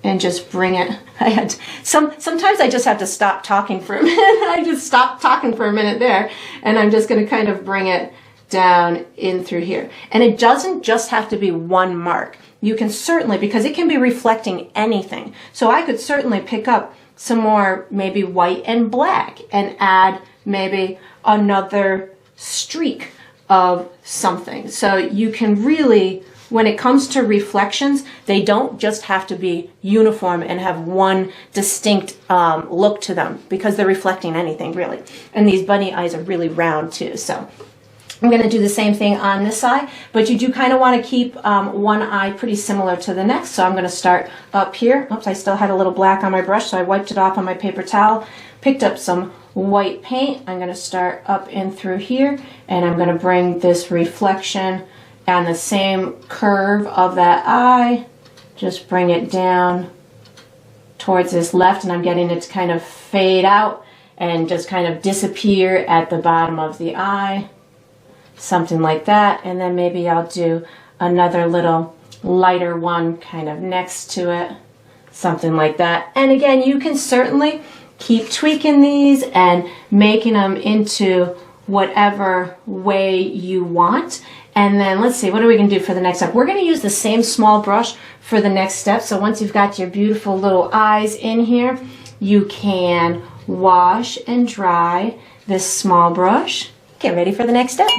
and just bring it. Sometimes I just have to stop talking for a minute. I just stopped talking for a minute there, and I'm just going to kind of bring it down in through here. And it doesn't just have to be one mark. You can certainly, because it can be reflecting anything. So I could certainly pick up some more maybe white and black and add maybe another streak of something. So you can really, when it comes to reflections, they don't just have to be uniform and have one distinct look to them, because they're reflecting anything really. And these bunny eyes are really round too. So I'm going to do the same thing on this side, but you do kind of want to keep one eye pretty similar to the next. So I'm going to start up here. Oops, I still had a little black on my brush, so I wiped it off on my paper towel, picked up some white paint. I'm going to start up in through here, and I'm going to bring this reflection and the same curve of that eye, just bring it down towards this left, and I'm getting it to kind of fade out and just kind of disappear at the bottom of the eye. Something like that. And then maybe I'll do another little lighter one kind of next to it, something like that. And again, you can certainly keep tweaking these and making them into whatever way you want. And then let's see, what are we going to do for the next step? We're going to use the same small brush for the next step. So once you've got your beautiful little eyes in here, you can wash and dry this small brush. Get ready for the next step.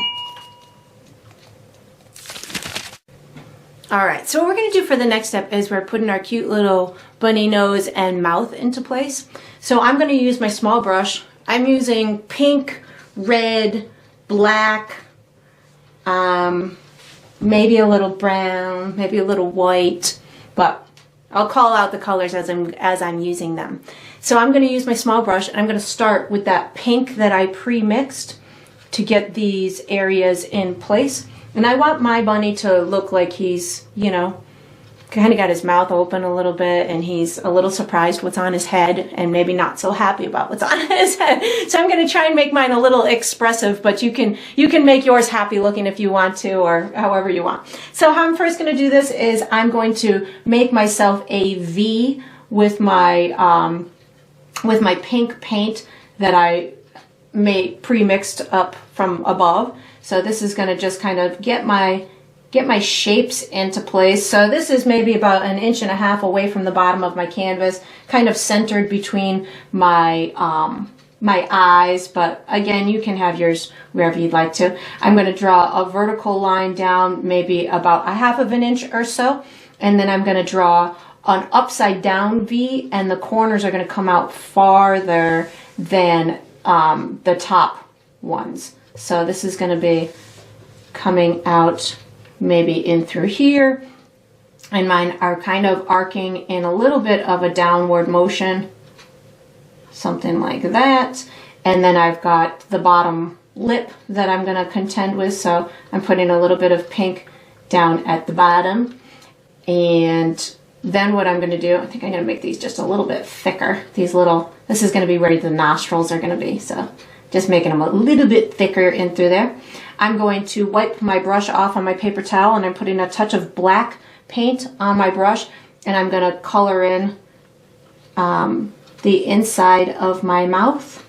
All right, so what we're going to do for the next step is we're putting our cute little bunny nose and mouth into place. So I'm going to use my small brush. I'm using pink, red, black, maybe a little brown, maybe a little white, but I'll call out the colors as I'm using them. So I'm going to use my small brush, and I'm going to start with that pink that I pre-mixed to get these areas in place. And I want my bunny to look like he's, you know, kind of got his mouth open a little bit, and he's a little surprised what's on his head and maybe not so happy about what's on his head. So I'm going to try and make mine a little expressive, but you can make yours happy looking if you want to, or however you want. So how I'm first going to do this is I'm going to make myself a V with my pink paint that I pre-mixed up from above. So this is going to just kind of get my get my shapes into place. So this is maybe about 1.5 inches away from the bottom of my canvas, kind of centered between my my eyes, but again, you can have yours wherever you'd like to. I'm going to draw a vertical line down maybe about 1/2 inch or so, and then I'm going to draw an upside down V, and the corners are going to come out farther than the top ones. So this is going to be coming out maybe in through here, and mine are kind of arcing in a little bit of a downward motion, something like that. And then I've got the bottom lip that I'm going to contend with, so I'm putting a little bit of pink down at the bottom. And then what I'm going to do, I think I'm going to make these just a little bit thicker. These little, this is going to be where the nostrils are going to be, so just making them a little bit thicker in through there. I'm going to wipe my brush off on my paper towel, and I'm putting a touch of black paint on my brush, and I'm going to color in the inside of my mouth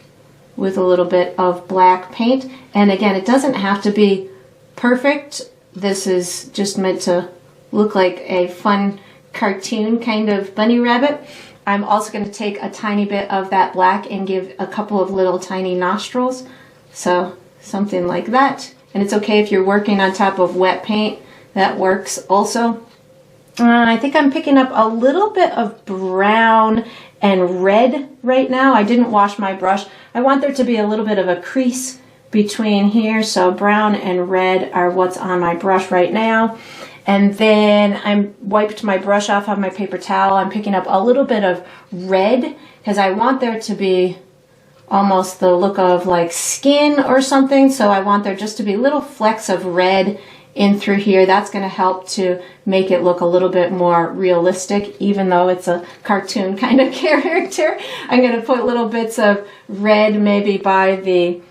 with a little bit of black paint. And again, it doesn't have to be perfect. This is just meant to look like a fun cartoon kind of bunny rabbit. I'm also going to take a tiny bit of that black and give a couple of little tiny nostrils. So something like that. And it's okay if you're working on top of wet paint, that works also. I think I'm picking up a little bit of brown and red right now. I didn't wash my brush. I want there to be a little bit of a crease between here. So brown and red are what's on my brush right now. And then I wiped my brush off on my paper towel. I'm picking up a little bit of red because I want there to be almost the look of like skin or something. So I want there just to be little flecks of red in through here. That's going to help to make it look a little bit more realistic, even though it's a cartoon kind of character. I'm going to put little bits of red maybe by the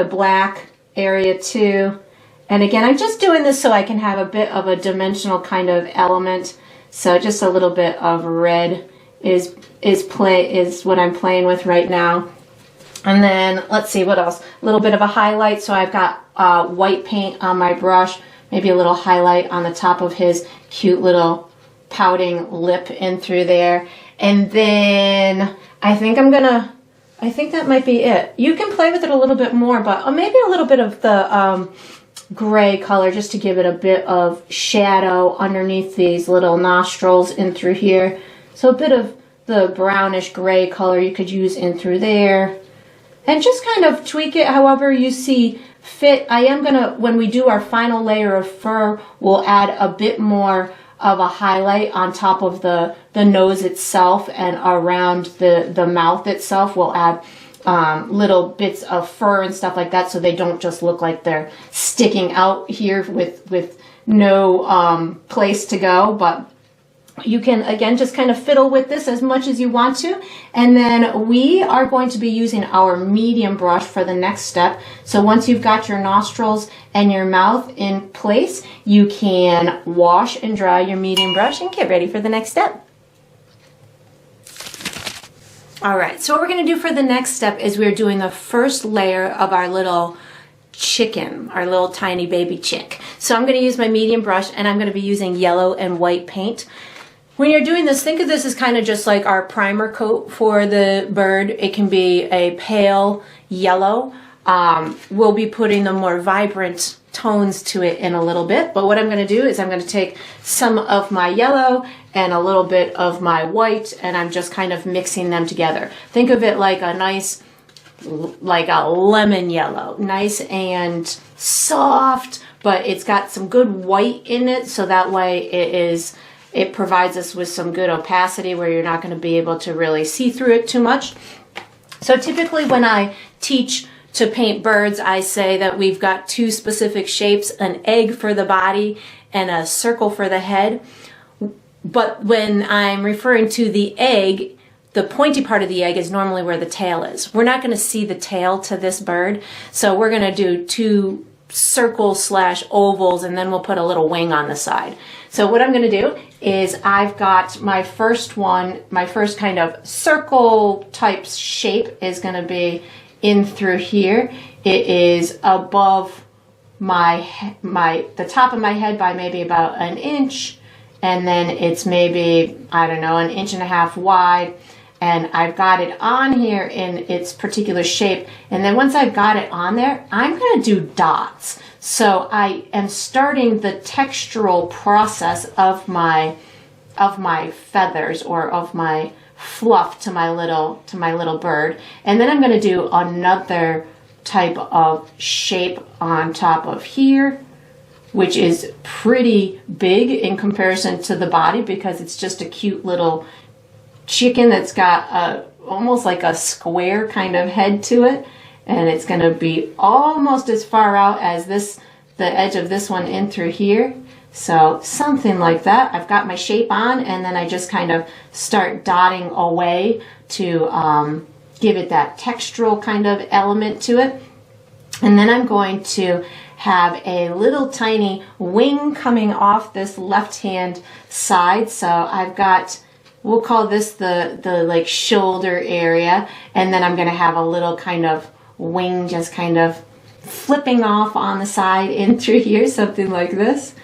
black area too. And again, I'm just doing this so I can have a bit of a dimensional kind of element. So just a little bit of red is what I'm playing with right now. And then let's see what else. A little bit of a highlight. So I've got white paint on my brush, maybe a little highlight on the top of his cute little pouting lip in through there. And then I think that might be it. You can play with it a little bit more, but maybe a little bit of the gray color just to give it a bit of shadow underneath these little nostrils in through here. So a bit of the brownish gray color you could use in through there. And just kind of tweak it however you see fit. I am going to, when we do our final layer of fur, we'll add a bit more of a highlight on top of the nose itself, and around the mouth itself we'll add little bits of fur and stuff like that, so they don't just look like they're sticking out here with no place to go. But you can, again, just kind of fiddle with this as much as you want to. And then we are going to be using our medium brush for the next step. So once you've got your nostrils and your mouth in place, you can wash and dry your medium brush and get ready for the next step. All right, so what we're going to do for the next step is we're doing the first layer of our little chicken, our little tiny baby chick. So I'm going to use my medium brush, and I'm going to be using yellow and white paint. When you're doing this, think of this as kind of just like our primer coat for the bird. It can be a pale yellow. We'll be putting the more vibrant tones to it in a little bit. But what I'm going to do is I'm going to take some of my yellow and a little bit of my white, and I'm just kind of mixing them together. Think of it like a nice, like a lemon yellow. Nice and soft, but it's got some good white in it, so that way it provides us with some good opacity where you're not going to be able to really see through it too much. So typically when I teach to paint birds, I say that we've got two specific shapes, an egg for the body and a circle for the head. But when I'm referring to the egg, the pointy part of the egg is normally where the tail is. We're not going to see the tail to this bird, so we're going to do two circles / ovals, and then we'll put a little wing on the side. So what I'm going to do is I've got my first one, my first kind of circle type shape is going to be in through here. It is above the top of my head by maybe about an inch, and then it's maybe, I don't know, an inch and a half wide, and I've got it on here in its particular shape. And then once I've got it on there, I'm going to do dots. So I am starting the textural process of my feathers, or of my fluff to my little bird. And then I'm going to do another type of shape on top of here, which is pretty big in comparison to the body, because it's just a cute little chicken that's got almost like a square kind of head to it, and it's going to be almost as far out as the edge of this one in through here. So something like that. I've got my shape on, and then I just kind of start dotting away to give it that textural kind of element to it. And then I'm going to have a little tiny wing coming off this left hand side. So I've got, we'll call this the like shoulder area, and then I'm going to have a little kind of wing just kind of flipping off on the side in through here, something like this.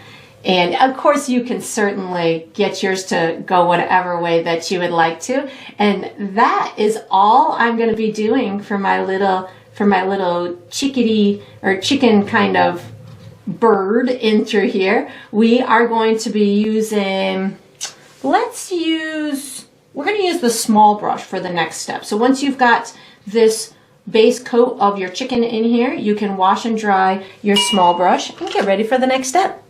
And of course you can certainly get yours to go whatever way that you would like to. And that is all I'm going to be doing for my little chickadee or chicken kind of bird in through here. We are going to be using, we're going to use the small brush for the next step. So once you've got this base coat of your chicken in here, you can wash and dry your small brush and get ready for the next step.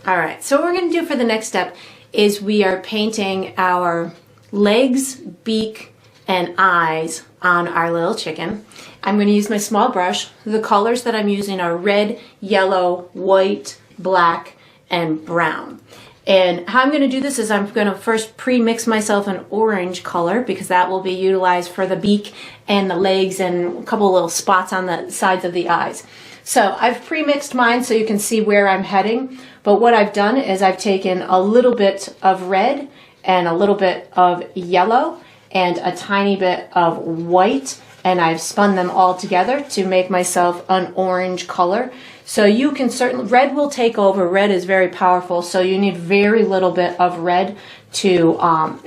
All right, so what we're going to do for the next step is we are painting our legs, beak, and eyes on our little chicken. I'm going to use my small brush. The colors that I'm using are red, yellow, white, black, and brown. And how I'm going to do this is I'm going to first pre-mix myself an orange color, because that will be utilized for the beak and the legs and a couple little spots on the sides of the eyes. So I've pre-mixed mine so you can see where I'm heading. But what I've done is I've taken a little bit of red and a little bit of yellow and a tiny bit of white, and I've spun them all together to make myself an orange color. So you can certainly, red will take over. Red is very powerful, so you need very little bit of red to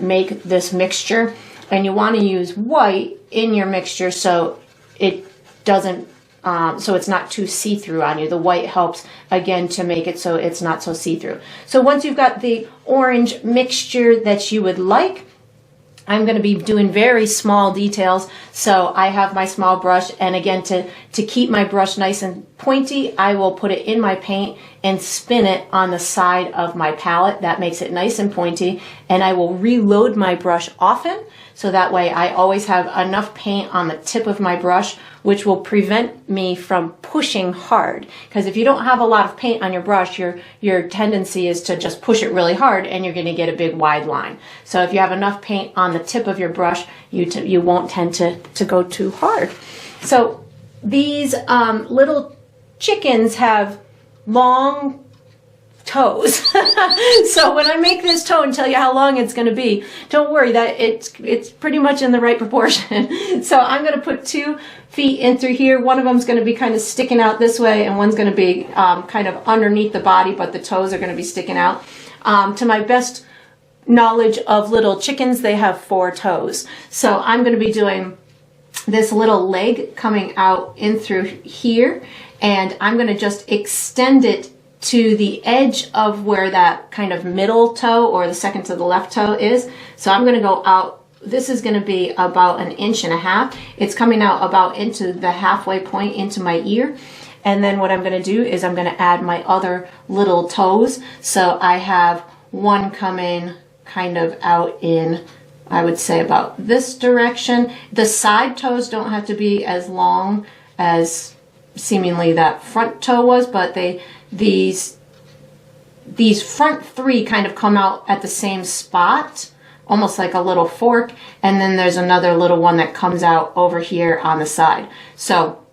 make this mixture. And you want to use white in your mixture so it doesn't, so it's not too see-through on you. The white helps, again, to make it so it's not so see-through. So once you've got the orange mixture that you would like, I'm going to be doing very small details. So I have my small brush, and again, to keep my brush nice and pointy, I will put it in my paint and spin it on the side of my palette. That makes it nice and pointy, and I will reload my brush often, so that way I always have enough paint on the tip of my brush, which will prevent me from pushing hard. Because if you don't have a lot of paint on your brush, your tendency is to just push it really hard, and you're going to get a big wide line. So if you have enough paint on the tip of your brush, you won't tend to go too hard. So these little chickens have long toes. So when I make this toe and tell you how long it's going to be, don't worry, that it's pretty much in the right proportion. So I'm going to put 2 feet in through here. One of them is going to be kind of sticking out this way, and one's going to be kind of underneath the body, but the toes are going to be sticking out. To my best knowledge of little chickens, they have 4 toes. So I'm going to be doing this little leg coming out in through here, and I'm going to just extend it to the edge of where that kind of middle toe, or the second to the left toe, is. So I'm going to go out. This is going to be about 1.5 inches. It's coming out about into the halfway point into my ear. And then what I'm going to do is I'm going to add my other little toes. So I have one coming kind of out in, I would say, about this direction. The side toes don't have to be as long as seemingly that front toe was, but these front 3 kind of come out at the same spot, almost like a little fork, and then there's another little one that comes out over here on the side. So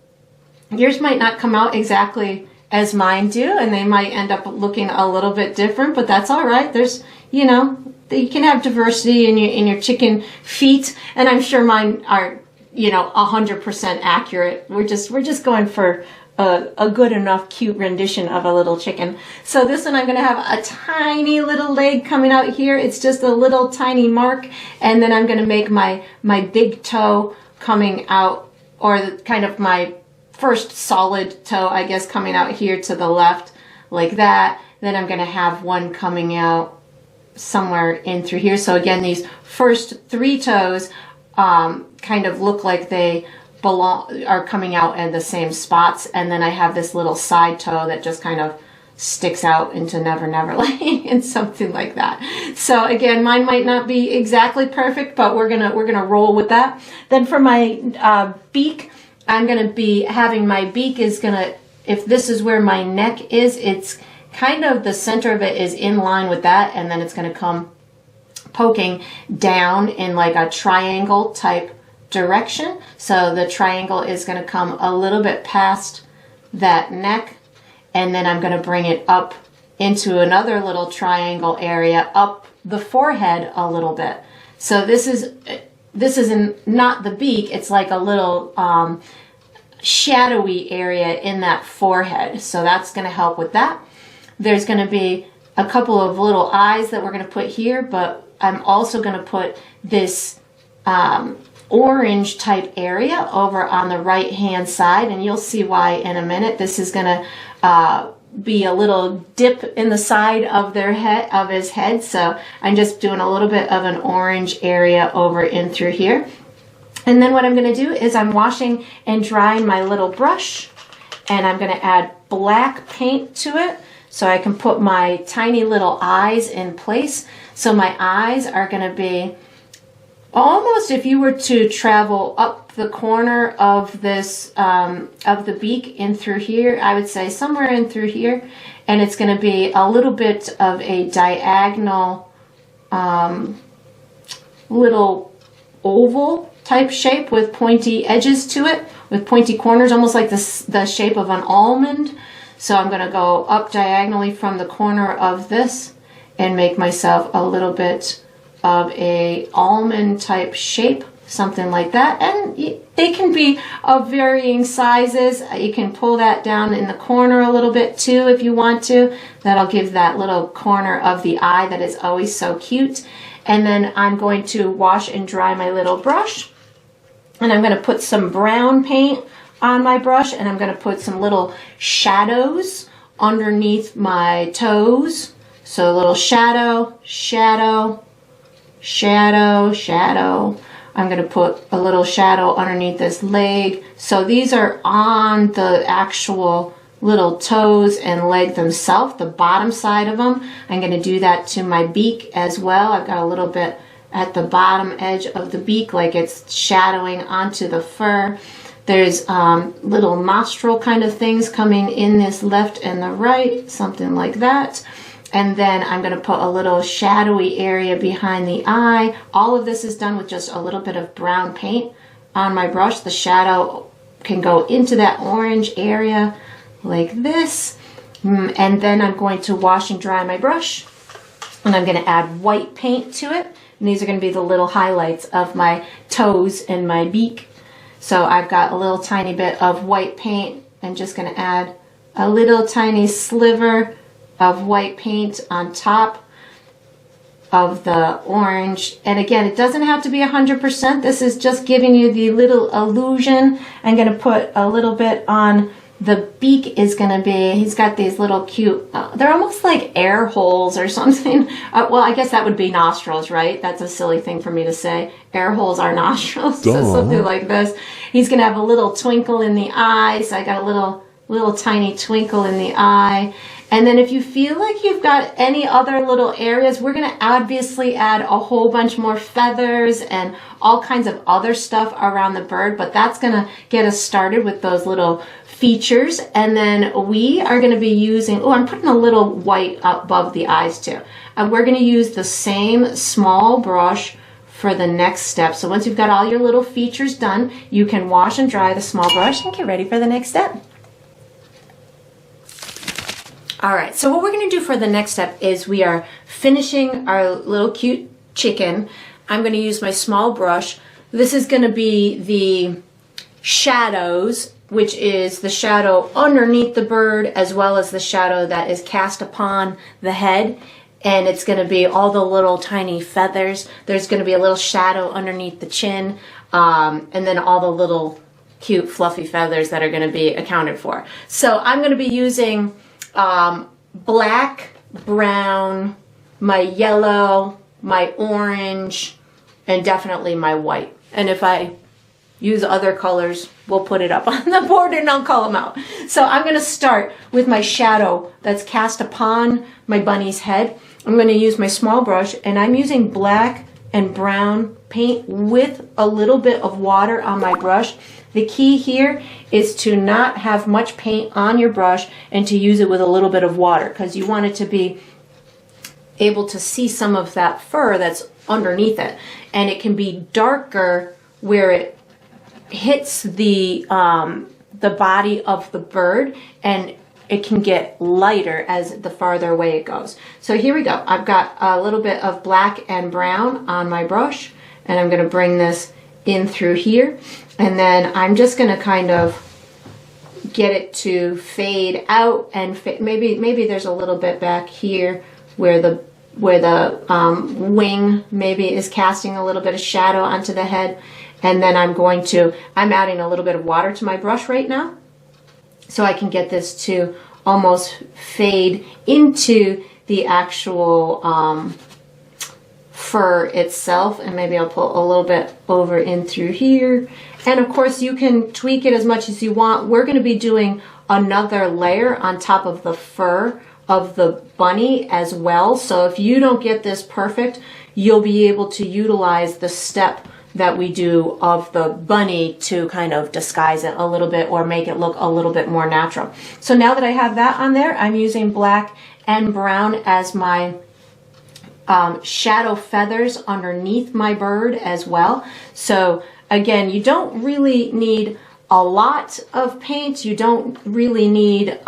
yours might not come out exactly as mine do, and they might end up looking a little bit different, but that's all right. There's, you know, you can have diversity in your chicken feet, and I'm sure mine are you know, 100% accurate. We're just going for a good enough cute rendition of a little chicken. So this one I'm going to have a tiny little leg coming out here. It's just a little tiny mark, and then I'm going to make my big toe coming out, or kind of my first solid toe, I guess, coming out here to the left like that. Then I'm going to have one coming out somewhere in through here. So again, these first 3 toes kind of look like they are coming out in the same spots, and then I have this little side toe that just kind of sticks out into Never Never Land and something like that. So again, mine might not be exactly perfect, but we're gonna roll with that. Then for my beak, I'm gonna be having my beak is gonna, if this is where my neck is, it's kind of the center of it is in line with that, and then it's gonna come poking down in like a triangle type direction. So the triangle is going to come a little bit past that neck, and then I'm going to bring it up into another little triangle area up the forehead a little bit. So this is not the beak, it's like a little shadowy area in that forehead. So that's going to help with that. There's going to be a couple of little eyes that we're going to put here, but I'm also going to put this orange type area over on the right hand side, and you'll see why in a minute. This is going to be a little dip in the side of his head, so I'm just doing a little bit of an orange area over in through here. And then what I'm going to do is I'm washing and drying my little brush, and I'm going to add black paint to it so I can put my tiny little eyes in place. So my eyes are going to be almost, if you were to travel up the corner of this, of the beak in through here, I would say somewhere in through here, and it's going to be a little bit of a diagonal, little oval type shape with pointy edges to it, with pointy corners, almost like the shape of an almond. So I'm going to go up diagonally from the corner of this and make myself a little bit of a almond type shape, something like that. And they can be of varying sizes. You can pull that down in the corner a little bit too if you want to. That'll give that little corner of the eye that is always so cute. And then I'm going to wash and dry my little brush, and I'm going to put some brown paint on my brush, and I'm going to put some little shadows underneath my toes. So a little shadow, shadow, shadow, shadow. I'm going to put a little shadow underneath this leg. So these are on the actual little toes and leg themselves, the bottom side of them. I'm going to do that to my beak as well. I've got a little bit at the bottom edge of the beak, like it's shadowing onto the fur. There's little nostril kind of things coming in this left and the right, something like that. And then I'm going to put a little shadowy area behind the eye. All of this is done with just a little bit of brown paint on my brush. The shadow can go into that orange area like this. And then I'm going to wash and dry my brush, and I'm going to add white paint to it. And these are going to be the little highlights of my toes and my beak. So I've got a little tiny bit of white paint. I'm just going to add a little tiny sliver of white paint on top of the orange. And again, it doesn't have to be 100%. This is just giving you the little illusion. I'm going to put a little bit on the beak. Is going to be, he's got these little cute, they're almost like air holes or something. Well, I guess that would be nostrils, right? That's a silly thing for me to say. Air holes are nostrils. So something like this. He's going to have a little twinkle in the eye. So I got a little tiny twinkle in the eye. And then if you feel like you've got any other little areas, we're going to obviously add a whole bunch more feathers and all kinds of other stuff around the bird, but that's going to get us started with those little features. And then we are going to be using, I'm putting a little white above the eyes too. We're going to use the same small brush for the next step. So once you've got all your little features done, you can wash and dry the small brush and get ready for the next step. All right, so what we're going to do for the next step is we are finishing our little cute chicken. I'm going to use my small brush This is going to be the shadows, which is the shadow underneath the bird as well as the shadow that is cast upon the head. And it's going to be all the little tiny feathers. There's going to be a little shadow underneath the chin, and then all the little cute fluffy feathers that are going to be accounted for. So I'm going to be using black, brown, my yellow, my orange, and definitely my white. And if I use other colors, we'll put it up on the board and I'll call them out. So I'm going to start with my shadow that's cast upon my bunny's head. I'm going to use my small brush, and I'm using black and brown paint with a little bit of water on my brush. The key here is to not have much paint on your brush and to use it with a little bit of water, because you want it to be able to see some of that fur that's underneath it. And it can be darker where it hits the body of the bird, and it can get lighter as the farther away it goes. So here we go. I've got a little bit of black and brown on my brush, and I'm going to bring this in through here, and then I'm just going to kind of get it to fade out, and maybe there's a little bit back here where the wing maybe is casting a little bit of shadow onto the head. And then I'm adding a little bit of water to my brush right now, so I can get this to almost fade into the actual fur itself. And maybe I'll put a little bit over in through here. And of course you can tweak it as much as you want. We're going to be doing another layer on top of the fur of the bunny as well. So if you don't get this perfect, you'll be able to utilize the step that we do of the bunny to kind of disguise it a little bit or make it look a little bit more natural. So now that I have that on there, I'm using black and brown as my shadow feathers underneath my bird as well. So again, you don't really need a lot of paint. You don't really need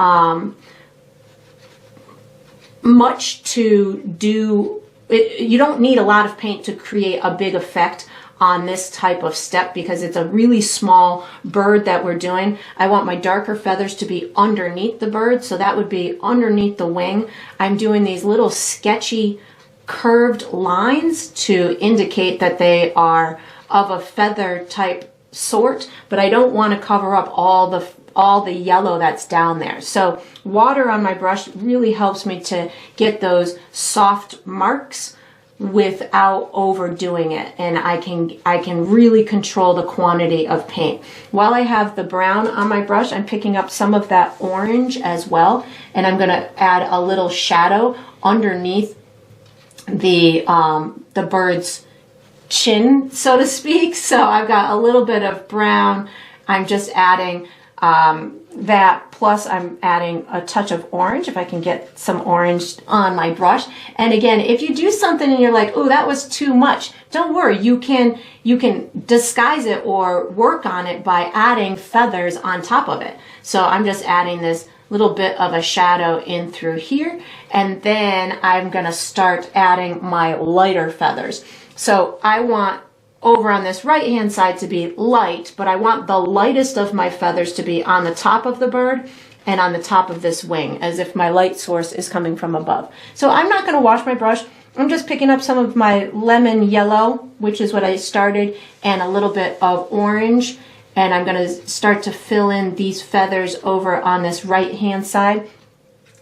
much to do. You don't need a lot of paint to create a big effect on this type of step, because it's a really small bird that we're doing. I want my darker feathers to be underneath the bird, so that would be underneath the wing. I'm doing these little sketchy curved lines to indicate that they are of a feather type sort, but I don't want to cover up all the yellow that's down there. So water on my brush really helps me to get those soft marks without overdoing it, and I can really control the quantity of paint. While I have the brown on my brush, I'm picking up some of that orange as well, and I'm going to add a little shadow underneath the bird's chin, so to speak. So I've got a little bit of brown. I'm just adding that, plus I'm adding a touch of orange, if I can get some orange on my brush. And again, if you do something and you're like, oh, that was too much, don't worry, you can disguise it or work on it by adding feathers on top of it. So I'm just adding this little bit of a shadow in through here, and then I'm going to start adding my lighter feathers. So I want over on this right hand side to be light, but I want the lightest of my feathers to be on the top of the bird and on the top of this wing, as if my light source is coming from above. So I'm not going to wash my brush. I'm just picking up some of my lemon yellow, which is what I started, and a little bit of orange, and I'm going to start to fill in these feathers over on this right hand side.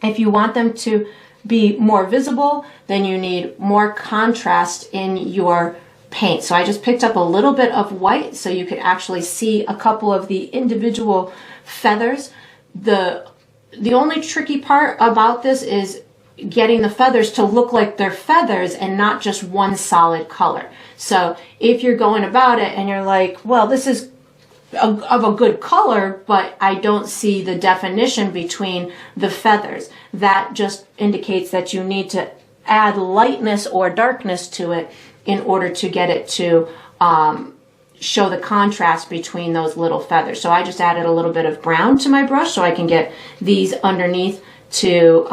If you want them to be more visible, then you need more contrast in your paint. So I just picked up a little bit of white so you could actually see a couple of the individual feathers. The only tricky part about this is getting the feathers to look like they're feathers and not just one solid color. So if you're going about it and you're like, well, this is of a good color, but I don't see the definition between the feathers, that just indicates that you need to add lightness or darkness to it in order to get it to show the contrast between those little feathers. So I just added a little bit of brown to my brush so I can get these underneath to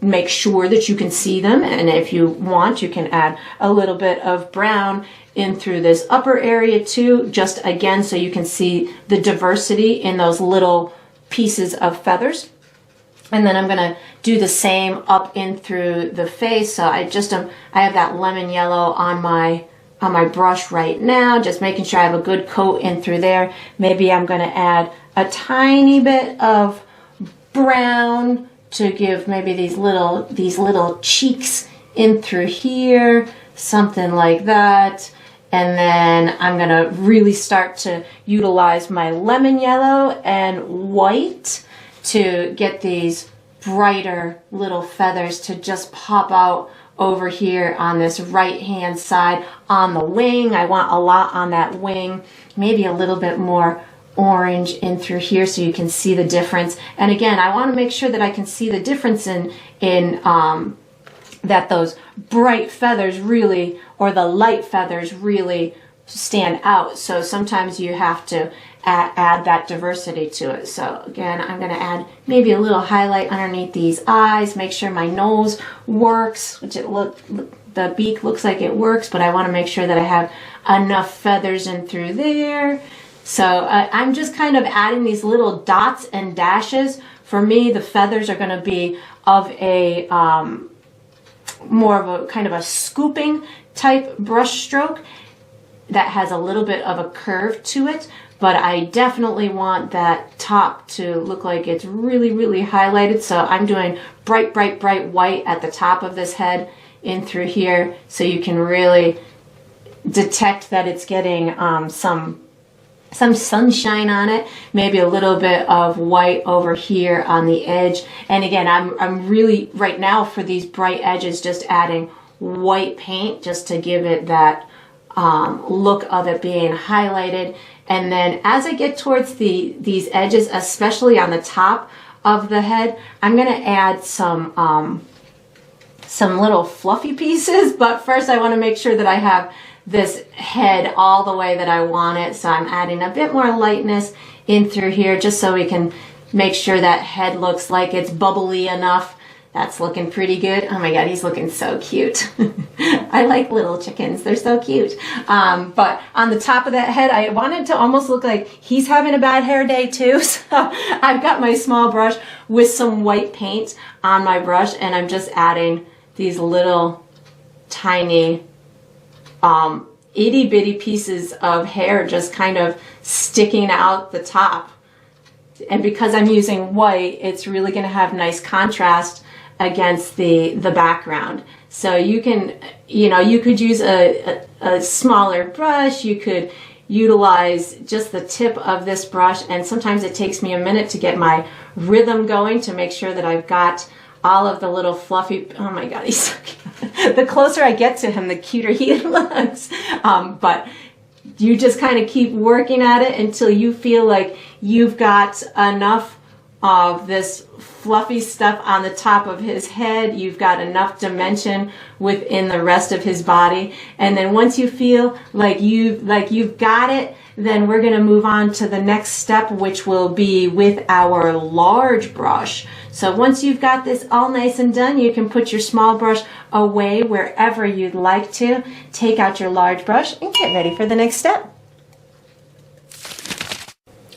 make sure that you can see them. And if you want, you can add a little bit of brown in through this upper area too, just again, so you can see the diversity in those little pieces of feathers. And then I'm gonna do the same up in through the face. So I have that lemon yellow on my brush right now, just making sure I have a good coat in through there. Maybe I'm gonna add a tiny bit of brown to give maybe these little cheeks in through here, something like that. And then I'm gonna really start to utilize my lemon yellow and white to get these brighter little feathers to just pop out over here on this right hand side on the wing. I want a lot on that wing, maybe a little bit more orange in through here so you can see the difference. And again, I want to make sure that I can see the difference in that those bright feathers really, or the light feathers really stand out. So sometimes you have to add that diversity to it. So again, I'm going to add maybe a little highlight underneath these eyes, make sure my nose works, which the beak looks like it works, but I want to make sure that I have enough feathers in through there. So I'm just kind of adding these little dots and dashes. For me, the feathers are going to be of a more of a kind of a scooping type brush stroke that has a little bit of a curve to it, but I definitely want that top to look like it's really, really highlighted. So I'm doing bright, bright, bright white at the top of this head in through here, so you can really detect that it's getting some sunshine on it, maybe a little bit of white over here on the edge. And again, I'm really right now for these bright edges just adding white paint just to give it that look of it being highlighted. And then as I get towards these edges, especially on the top of the head, I'm going to add some little fluffy pieces. But first I want to make sure that I have this head all the way that I want it. So I'm adding a bit more lightness in through here just so we can make sure that head looks like it's bubbly enough. That's looking pretty good. Oh my God, he's looking so cute. I like little chickens, they're so cute. But on the top of that head, I wanted to almost look like he's having a bad hair day too. So I've got my small brush with some white paint on my brush, and I'm just adding these little tiny itty bitty pieces of hair just kind of sticking out the top. And because I'm using white, it's really going to have nice contrast against the background. So you can, you could use a smaller brush, you could utilize just the tip of this brush, and sometimes it takes me a minute to get my rhythm going to make sure that I've got all of the little fluffy, oh my God, he's so cute. The closer I get to him, the cuter he looks. But you just kind of keep working at it until you feel like you've got enough of this fluffy stuff on the top of his head. You've got enough dimension within the rest of his body. And then once you feel like you've got it, then we're going to move on to the next step, which will be with our large brush. So once you've got this all nice and done, you can put your small brush away wherever you'd like to. Take out your large brush and get ready for the next step.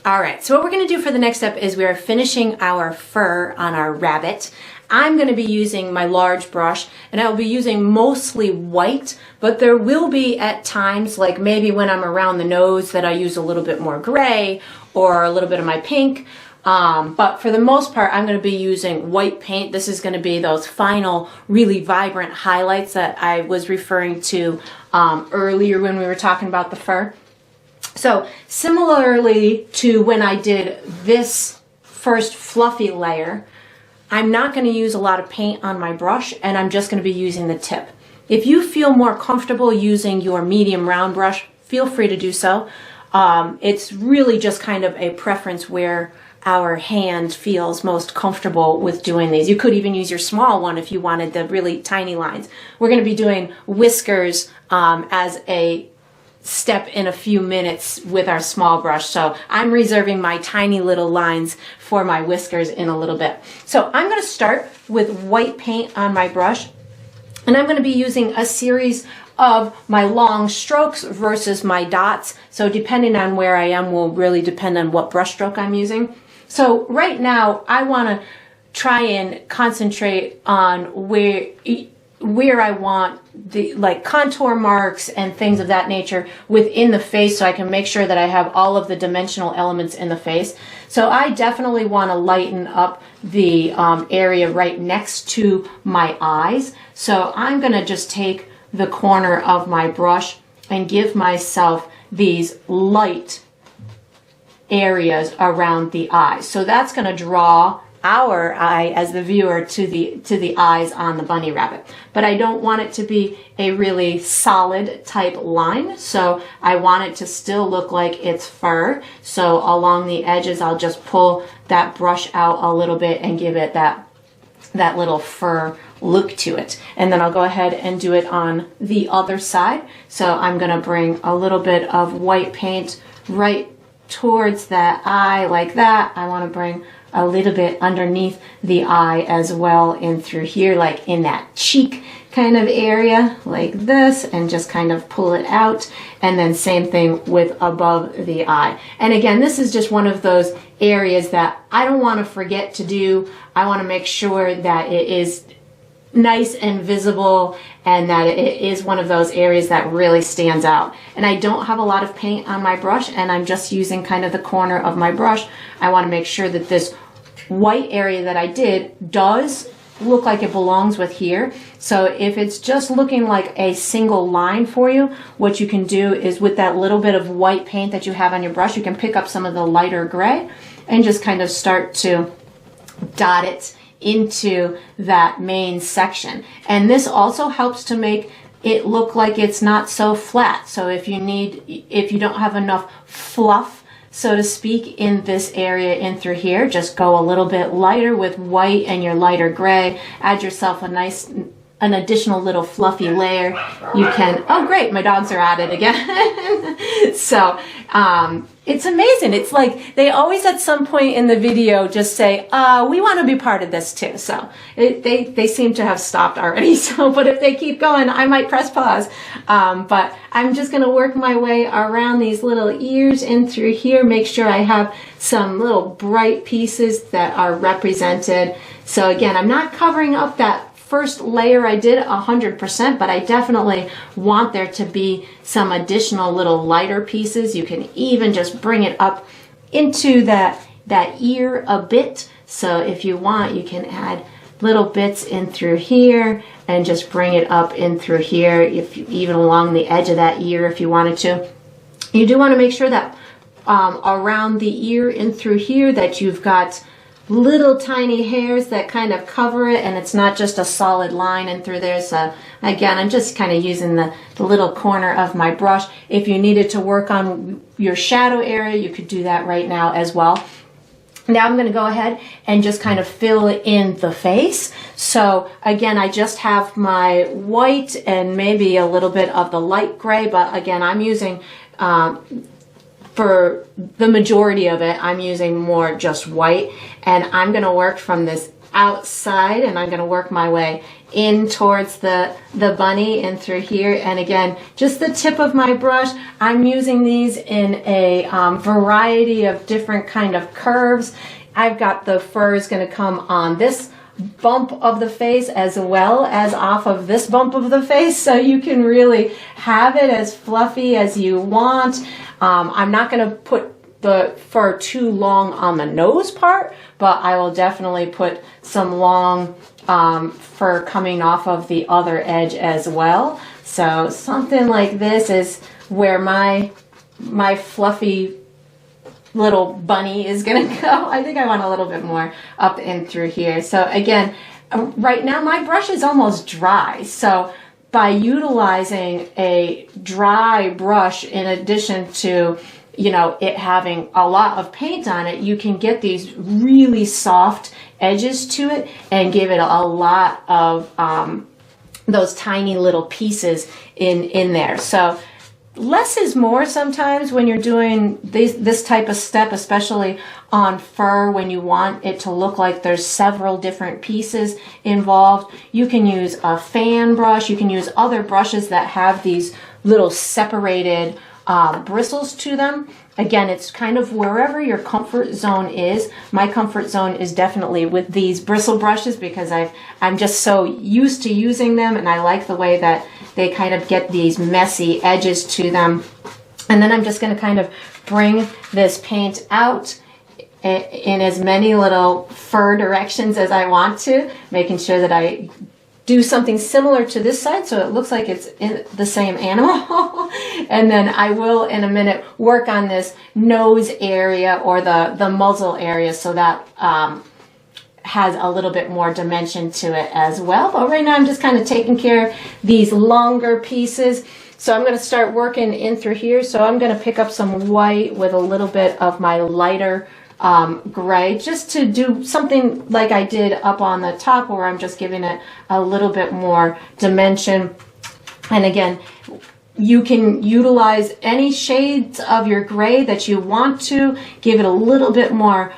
All right, so what we're going to do for the next step is we're finishing our fur on our rabbit. I'm going to be using my large brush, and I'll be using mostly white, but there will be at times, like maybe when I'm around the nose, that I use a little bit more gray or a little bit of my pink. But for the most part, I'm going to be using white paint. This is going to be those final, really vibrant highlights that I was referring to earlier when we were talking about the fur. So similarly to when I did this first fluffy layer, I'm not going to use a lot of paint on my brush, and I'm just going to be using the tip. If you feel more comfortable using your medium round brush, feel free to do so. It's really just kind of a preference where our hand feels most comfortable with doing these. You could even use your small one if you wanted the really tiny lines. We're going to be doing whiskers as a step in a few minutes with our small brush. So I'm reserving my tiny little lines for my whiskers in a little bit. So I'm going to start with white paint on my brush, and I'm going to be using a series of my long strokes versus my dots. So depending on where I am will really depend on what brush stroke I'm using. So right now I want to try and concentrate on where I want the like contour marks and things of that nature within the face, so I can make sure that I have all of the dimensional elements in the face. So I definitely want to lighten up the area right next to my eyes. So I'm going to just take the corner of my brush and give myself these light areas around the eyes. So that's going to draw our eye as the viewer to the eyes on the bunny rabbit. But I don't want it to be a really solid type line, so I want it to still look like it's fur. So along the edges I'll just pull that brush out a little bit and give it that little fur look to it. And then I'll go ahead and do it on the other side. So I'm going to bring a little bit of white paint right towards that eye like that. I want to bring a little bit underneath the eye as well, in through here, like in that cheek kind of area like this, and just kind of pull it out. And then same thing with above the eye. And again, this is just one of those areas that I don't want to forget to do. I want to make sure that it is nice and visible, and that it is one of those areas that really stands out. And I don't have a lot of paint on my brush, and I'm just using kind of the corner of my brush. I want to make sure that this white area that I did does look like it belongs with here. So if it's just looking like a single line for you, what you can do is with that little bit of white paint that you have on your brush, you can pick up some of the lighter gray and just kind of start to dot it into that main section. And this also helps to make it look like it's not so flat. So if you don't have enough fluff, so to speak, in this area in through here, just go a little bit lighter with white and your lighter gray. Add yourself an additional little fluffy layer. You can, oh great, my dogs are at it again. So it's amazing. It's like they always at some point in the video just say, we want to be part of this too. So they seem to have stopped already. So, but if they keep going, I might press pause. But I'm just going to work my way around these little ears in through here. Make sure I have some little bright pieces that are represented. So again, I'm not covering up that first layer I did 100%, but I definitely want there to be some additional little lighter pieces. You can even just bring it up into that ear a bit. So if you want, you can add little bits in through here and just bring it up in through here, even along the edge of that ear if you wanted to. You do want to make sure that around the ear in through here that you've got little tiny hairs that kind of cover it, and it's not just a solid line in through there. So again, I'm just kind of using the little corner of my brush. If you needed to work on your shadow area, you could do that right now as well. Now I'm going to go ahead and just kind of fill in the face. So again, I just have my white and maybe a little bit of the light gray, but again, I'm using for the majority of it, I'm using more just white, and I'm going to work from this outside, and I'm going to work my way in towards the bunny and through here. And again, just the tip of my brush. I'm using these in a variety of different kind of curves. I've got the fur is going to come on this bump of the face as well as off of this bump of the face, so you can really have it as fluffy as you want. I'm not going to put the fur too long on the nose part, but I will definitely put some long fur coming off of the other edge as well. So something like this is where my fluffy little bunny is gonna go. I think I want a little bit more up and through here. So again, right now my brush is almost dry. So by utilizing a dry brush in addition to, you know, it having a lot of paint on it, you can get these really soft edges to it and give it a lot of those tiny little pieces in there. So less is more sometimes when you're doing this type of step, especially on fur, when you want it to look like there's several different pieces involved. You can use a fan brush. You can use other brushes that have these little separated bristles to them. Again, it's kind of wherever your comfort zone is. My comfort zone is definitely with these bristle brushes because I'm just so used to using them, and I like the way that they kind of get these messy edges to them. And then I'm just going to kind of bring this paint out in as many little fur directions as I want to, making sure that I do something similar to this side so it looks like it's in the same animal. And then I will in a minute work on this nose area or the muzzle area so that has a little bit more dimension to it as well. But right now I'm just kind of taking care of these longer pieces. So I'm going to start working in through here. So I'm going to pick up some white with a little bit of my lighter gray, just to do something like I did up on the top, where I'm just giving it a little bit more dimension. And again, you can utilize any shades of your gray that you want to give it a little bit more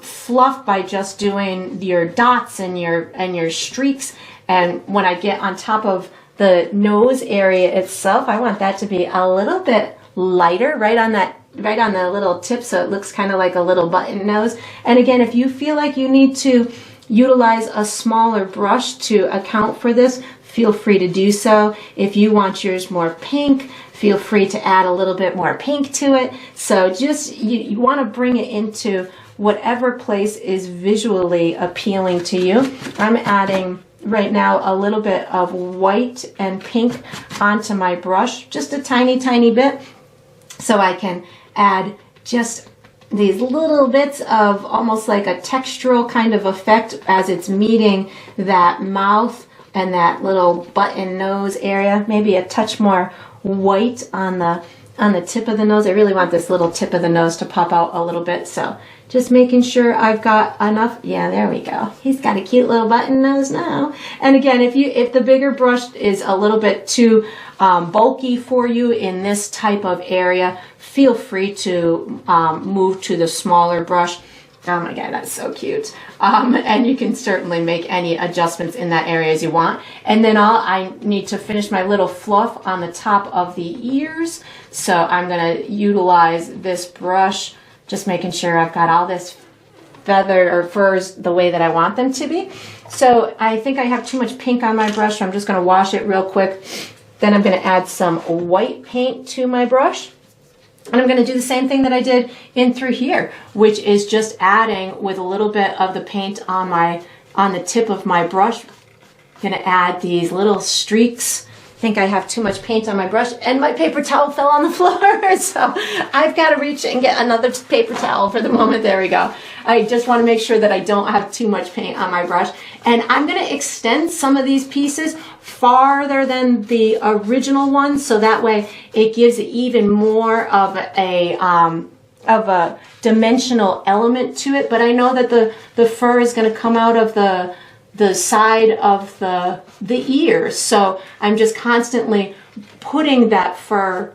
fluff by just doing your dots and your streaks. And when I get on top of the nose area itself, I want that to be a little bit lighter right on the little tip, so it looks kind of like a little button nose. And again, if you feel like you need to utilize a smaller brush to account for this, feel free to do so. If you want yours more pink, feel free to add a little bit more pink to it. So just you want to bring it into whatever place is visually appealing to you. I'm adding right now a little bit of white and pink onto my brush, just a tiny bit, so I can add just these little bits of almost like a textural kind of effect as it's meeting that mouth and that little button nose area. Maybe a touch more white on the tip of the nose. I really want this little tip of the nose to pop out a little bit, so just making sure I've got enough. Yeah, there we go. He's got a cute little button nose now. And again, if the bigger brush is a little bit too bulky for you in this type of area, feel free to move to the smaller brush. Oh my God, that's so cute. And you can certainly make any adjustments in that area as you want. And then I need to finish my little fluff on the top of the ears. So I'm gonna utilize this brush, just making sure I've got all this feathered or furs the way that I want them to be. So I think I have too much pink on my brush, so I'm just gonna wash it real quick. Then I'm gonna add some white paint to my brush. And I'm going to do the same thing that I did in through here, which is just adding with a little bit of the paint on the tip of my brush. I'm going to add these little streaks. I think I have too much paint on my brush and my paper towel fell on the floor. So I've got to reach and get another paper towel for the moment. There we go. I just want to make sure that I don't have too much paint on my brush. And I'm going to extend some of these pieces farther than the original one, so that way it gives it even more of a dimensional element to it. But I know that the fur is going to come out of the side of the ears, so I'm just constantly putting that fur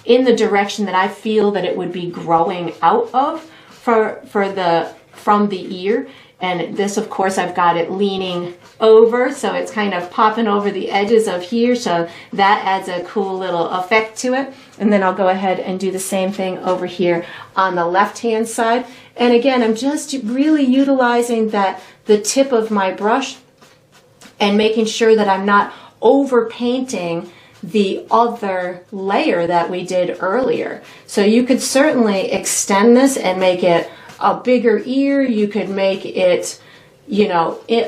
in the direction that I feel that it would be growing out of from the ear. And this, of course, I've got it leaning over, so it's kind of popping over the edges of here, so that adds a cool little effect to it. And then I'll go ahead and do the same thing over here on the left-hand side. And again, I'm just really utilizing the tip of my brush and making sure that I'm not over painting the other layer that we did earlier. So you could certainly extend this and make it a bigger ear. You could make it,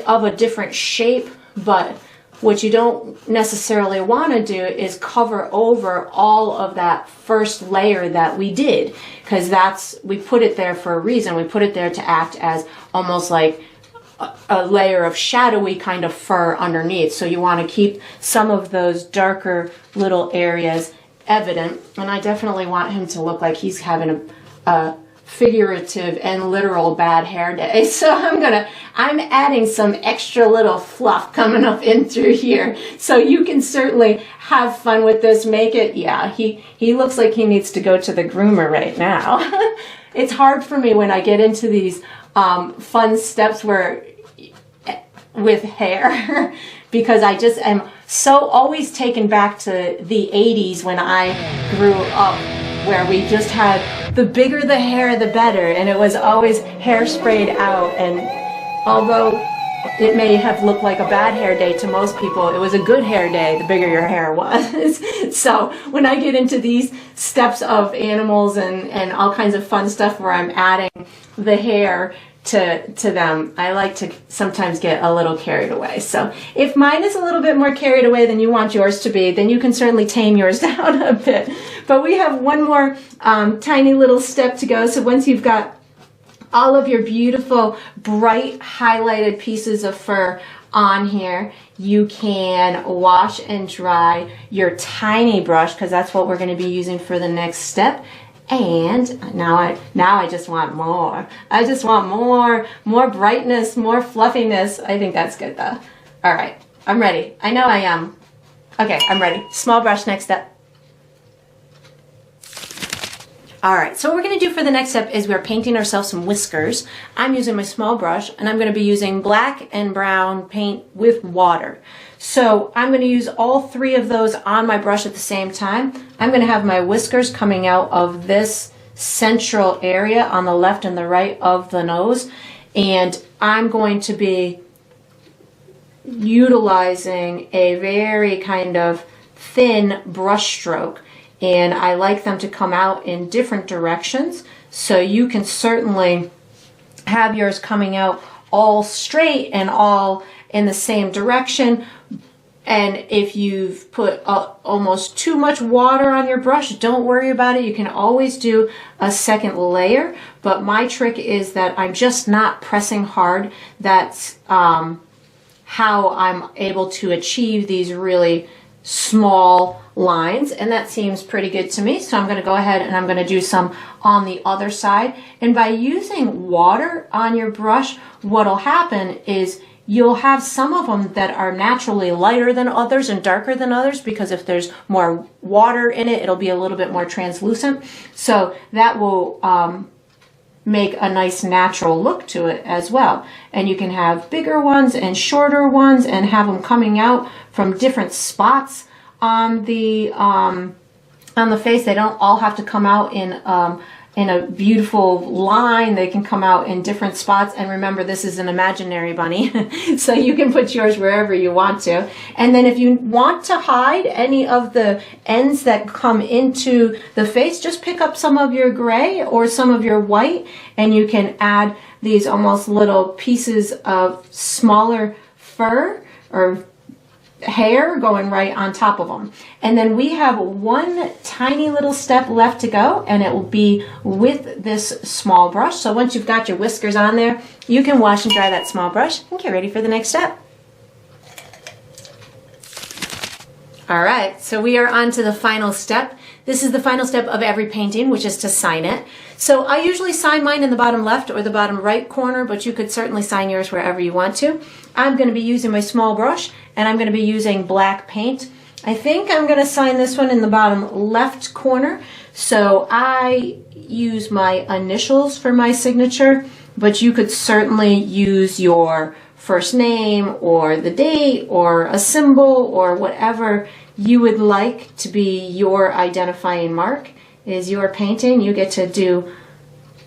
of a different shape, but what you don't necessarily want to do is cover over all of that first layer that we did, because we put it there for a reason. We put it there to act as almost like a layer of shadowy kind of fur underneath. So you want to keep some of those darker little areas evident. And I definitely want him to look like he's having a figurative and literal bad hair day. So I'm adding some extra little fluff coming up in through here. So you can certainly have fun with this. Make it, yeah, he looks like he needs to go to the groomer right now. It's hard for me when I get into these fun steps with hair because I just am so always taken back to the 80s when I grew up, where we just had the bigger the hair, the better. And it was always hair sprayed out. And although it may have looked like a bad hair day to most people, it was a good hair day the bigger your hair was. So when I get into these steps of animals and all kinds of fun stuff where I'm adding the hair to them, I like to sometimes get a little carried away. So if mine is a little bit more carried away than you want yours to be, then you can certainly tame yours down a bit. But we have one more tiny little step to go. So once you've got all of your beautiful, bright, highlighted pieces of fur on here, you can wash and dry your tiny brush, because that's what we're going to be using for the next step. And now I just want more. I just want more brightness, more fluffiness. I think that's good though. All right, I'm ready. I know I am. Okay, I'm ready. Small brush, next step. All right, so what we're gonna do for the next step is we're painting ourselves some whiskers. I'm using my small brush and I'm gonna be using black and brown paint with water. So I'm gonna use all three of those on my brush at the same time. I'm gonna have my whiskers coming out of this central area on the left and the right of the nose. And I'm going to be utilizing a very kind of thin brush stroke. And I like them to come out in different directions. So you can certainly have yours coming out all straight and all in the same direction. And if you've put almost too much water on your brush, don't worry about it. You can always do a second layer. But my trick is that I'm just not pressing hard. That's how I'm able to achieve these really small lines, and that seems pretty good to me. So I'm going to go ahead and I'm going to do some on the other side. And by using water on your brush, what'll happen is you'll have some of them that are naturally lighter than others and darker than others, because if there's more water in it, it'll be a little bit more translucent. So that will make a nice natural look to it as well. And you can have bigger ones and shorter ones and have them coming out from different spots on the face. They don't all have to come out in a beautiful line. They can come out in different spots. And remember, this is an imaginary bunny, so you can put yours wherever you want to. And then if you want to hide any of the ends that come into the face, just pick up some of your gray or some of your white, and you can add these almost little pieces of smaller fur or hair going right on top of them. And then we have one tiny little step left to go, and it will be with this small brush. So once you've got your whiskers on there, you can wash and dry that small brush and get ready for the next step. All right, so we are on to the final step. This is the final step of every painting, which is to sign it. So I usually sign mine in the bottom left or the bottom right corner, but you could certainly sign yours wherever you want to. I'm going to be using my small brush, and I'm going to be using black paint. I think I'm going to sign this one in the bottom left corner. So I use my initials for my signature, but you could certainly use your first name or the date or a symbol or whatever you would like to be your identifying mark. It is your painting. You get to do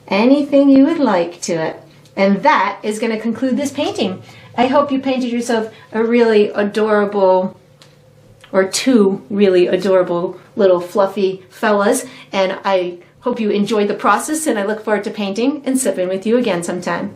anything you would like to it. And that is going to conclude this painting. I hope you painted yourself a really adorable, or two really adorable little fluffy fellas. And I hope you enjoyed the process, and I look forward to painting and sipping with you again sometime.